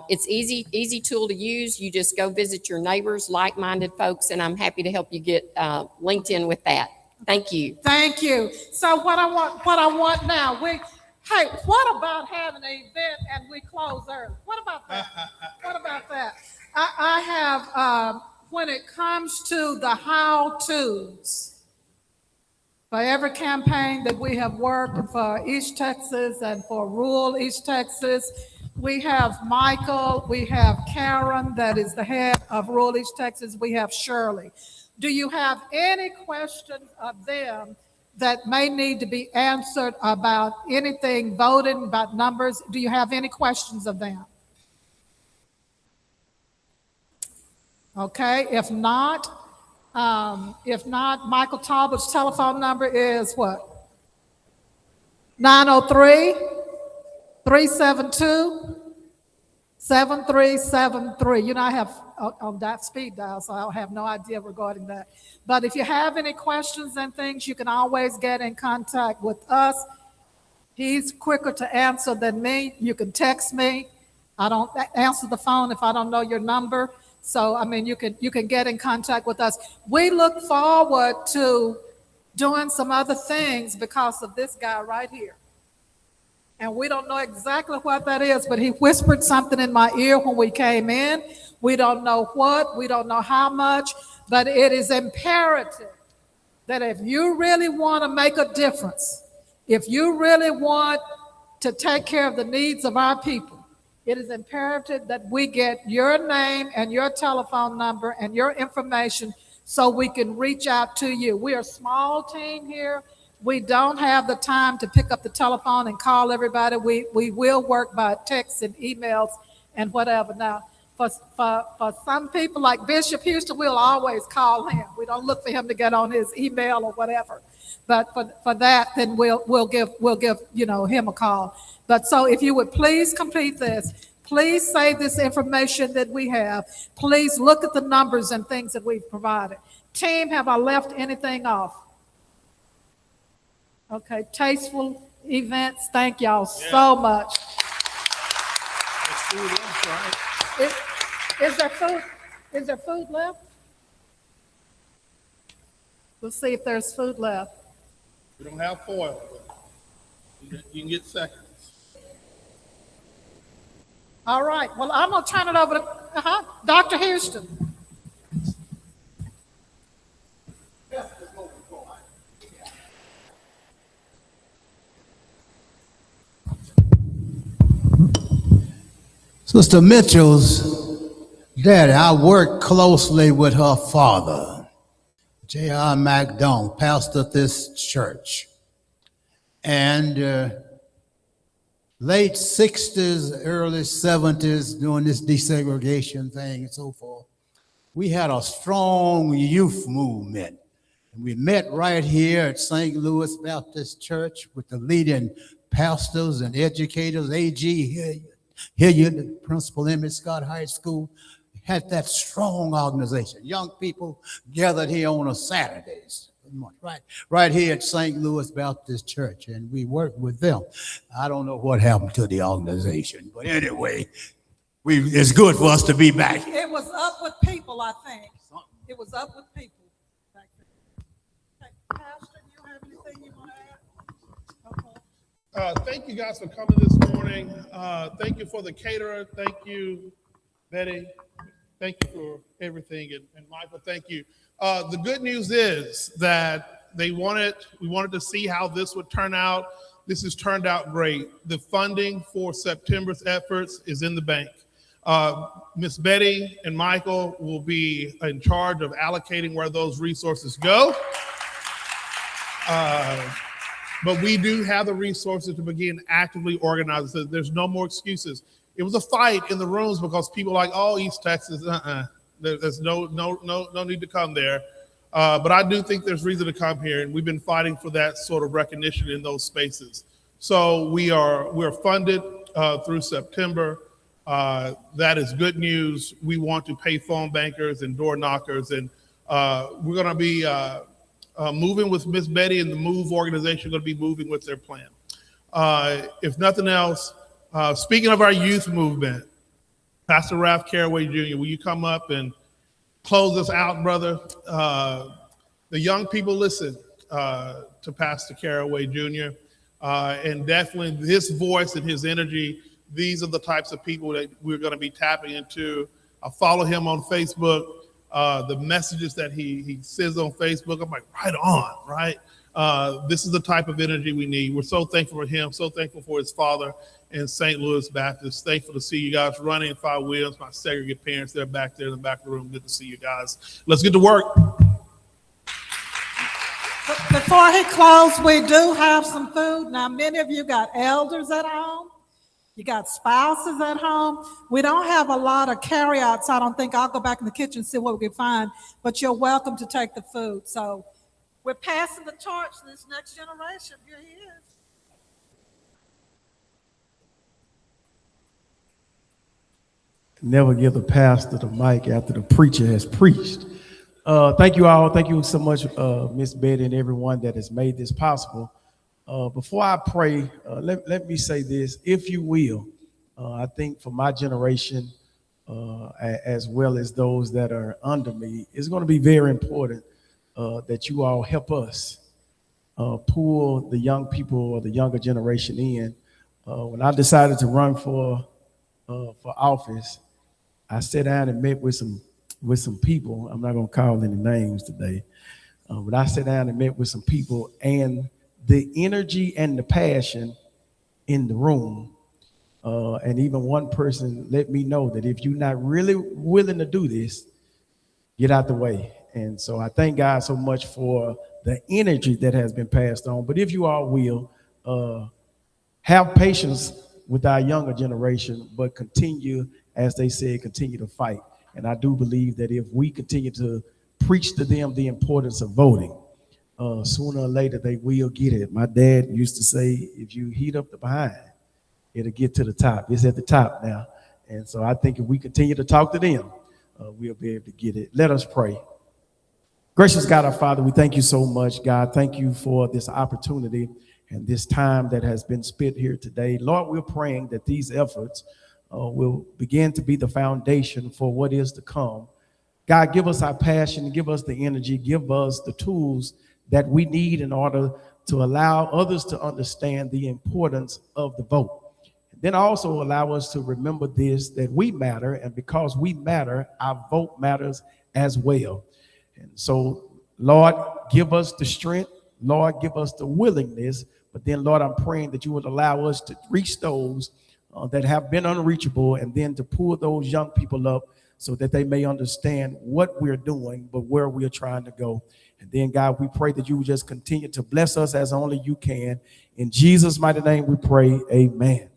Speaker 12: It's easy tool to use. You just go visit your neighbors, like-minded folks, and I'm happy to help you get linked in with that. Thank you.
Speaker 2: Thank you. So what I want now, hey, what about having an event and we close early? What about that? What about that? I have, when it comes to the how-tos, for every campaign that we have worked for East Texas and for rural East Texas, we have Michael, we have Karen, that is the head of rural East Texas, we have Shirley. Do you have any questions of them that may need to be answered about anything voting, about numbers? Do you have any questions of them? Okay, if not, Michael Tolbert's telephone number is what? 903-372-7373. You know, I have on that speed dial, so I have no idea regarding that. But if you have any questions and things, you can always get in contact with us. He's quicker to answer than me. You can text me. I don't answer the phone if I don't know your number. So, I mean, you can get in contact with us. We look forward to doing some other things because of this guy right here. And we don't know exactly what that is, but he whispered something in my ear when we came in. We don't know what, we don't know how much, but it is imperative that if you really want to make a difference, if you really want to take care of the needs of our people, it is imperative that we get your name and your telephone number and your information so we can reach out to you. We are a small team here. We don't have the time to pick up the telephone and call everybody. We will work by texts and emails and whatever. Now, for some people like Bishop Houston, we'll always call him. We don't look for him to get on his email or whatever. But for that, then we'll give him a call. But so if you would please complete this, please save this information that we have. Please look at the numbers and things that we've provided. Team, have I left anything off? Okay, tasteful events. Thank y'all so much. Is there food? Is there food left? We'll see if there's food left.
Speaker 4: We don't have foil, but you can get seconds.
Speaker 2: All right. Well, I'm going to turn it over to Dr. Houston.
Speaker 3: Sister Mitchell's daddy, I worked closely with her father, J.R. McDonald, pastor of this church. And late 60s, early 70s, doing this desegregation thing and so forth, we had a strong youth movement. And we met right here at St. Louis Baptist Church with the leading pastors and educators, A.G. Hilliard, the principal Emmett Scott High School. Had that strong organization. Young people gathered here on a Saturdays, right here at St. Louis Baptist Church, and we worked with them. I don't know what happened to the organization, but anyway, it's good for us to be back here.
Speaker 2: It was up with people, I think. It was up with people back then. Okay, Pastor, do you have anything you want to add? Okay.
Speaker 4: Thank you guys for coming this morning. Thank you for the caterer. Thank you, Betty. Thank you for everything. And Michael, thank you. The good news is that we wanted to see how this would turn out. This has turned out great. The funding for September's efforts is in the bank. Miss Betty and Michael will be in charge of allocating where those resources go. But we do have the resources to begin actively organizing. So there's no more excuses. It was a fight in the rooms because people were like, oh, East Texas, there's no need to come there. But I do think there's reason to come here, and we've been fighting for that sort of recognition in those spaces. So we're funded through September. That is good news. We want to pay phone bankers and door knockers, and we're going to be moving with Miss Betty and the MOVE organization. Going to be moving with their plan. If nothing else, speaking of our youth movement, Pastor Ralph Caraway Jr., will you come up and close us out, brother? The young people listen to Pastor Caraway Jr., and definitely his voice and his energy. These are the types of people that we're going to be tapping into. I follow him on Facebook. The messages that he says on Facebook, I'm like, right on, right? This is the type of energy we need. We're so thankful for him, so thankful for his father and St. Louis Baptist. Thankful to see you guys running in 5 wheels. My segregated parents, they're back there in the back of the room. Good to see you guys. Let's get to work.
Speaker 2: Before he closes, we do have some food. Now, many of you got elders at home. You got spouses at home. We don't have a lot of carryouts. So I don't think I'll go back in the kitchen and see what we can find, but you're welcome to take the food. So we're passing the torch to this next generation. Here he is.
Speaker 13: Never give the pastor the mic after the preacher has preached. Thank you all. Thank you so much, Miss Betty and everyone that has made this possible. Before I pray, let me say this, if you will. I think for my generation, as well as those that are under me, it's going to be very important that you all help us pull the young people or the younger generation in. When I decided to run for office, I sat down and met with some people. I'm not going to call any names today, but I sat down and met with some people, and the energy and the passion in the room, and even one person let me know that if you're not really willing to do this, get out the way. And so I thank God so much for the energy that has been passed on. But if you all will, have patience with our younger generation, but continue, as they said, continue to fight. And I do believe that if we continue to preach to them the importance of voting, sooner or later they will get it. My dad used to say, if you heat up the behind, it'll get to the top. It's at the top now. And so I think if we continue to talk to them, we'll be able to get it. Let us pray. Gracious God, our Father, we thank you so much, God. Thank you for this opportunity and this time that has been spent here today. Lord, we're praying that these efforts will begin to be the foundation for what is to come. God, give us our passion, give us the energy, give us the tools that we need in order to allow others to understand the importance of the vote. Then also allow us to remember this, that we matter, and because we matter, our vote matters as well. And so, Lord, give us the strength. Lord, give us the willingness. But then, Lord, I'm praying that you would allow us to reach those that have been unreachable, and then to pull those young people up so that they may understand what we're doing, but where we're trying to go. And then, God, we pray that you would just continue to bless us as only you can. In Jesus' mighty name we pray, amen.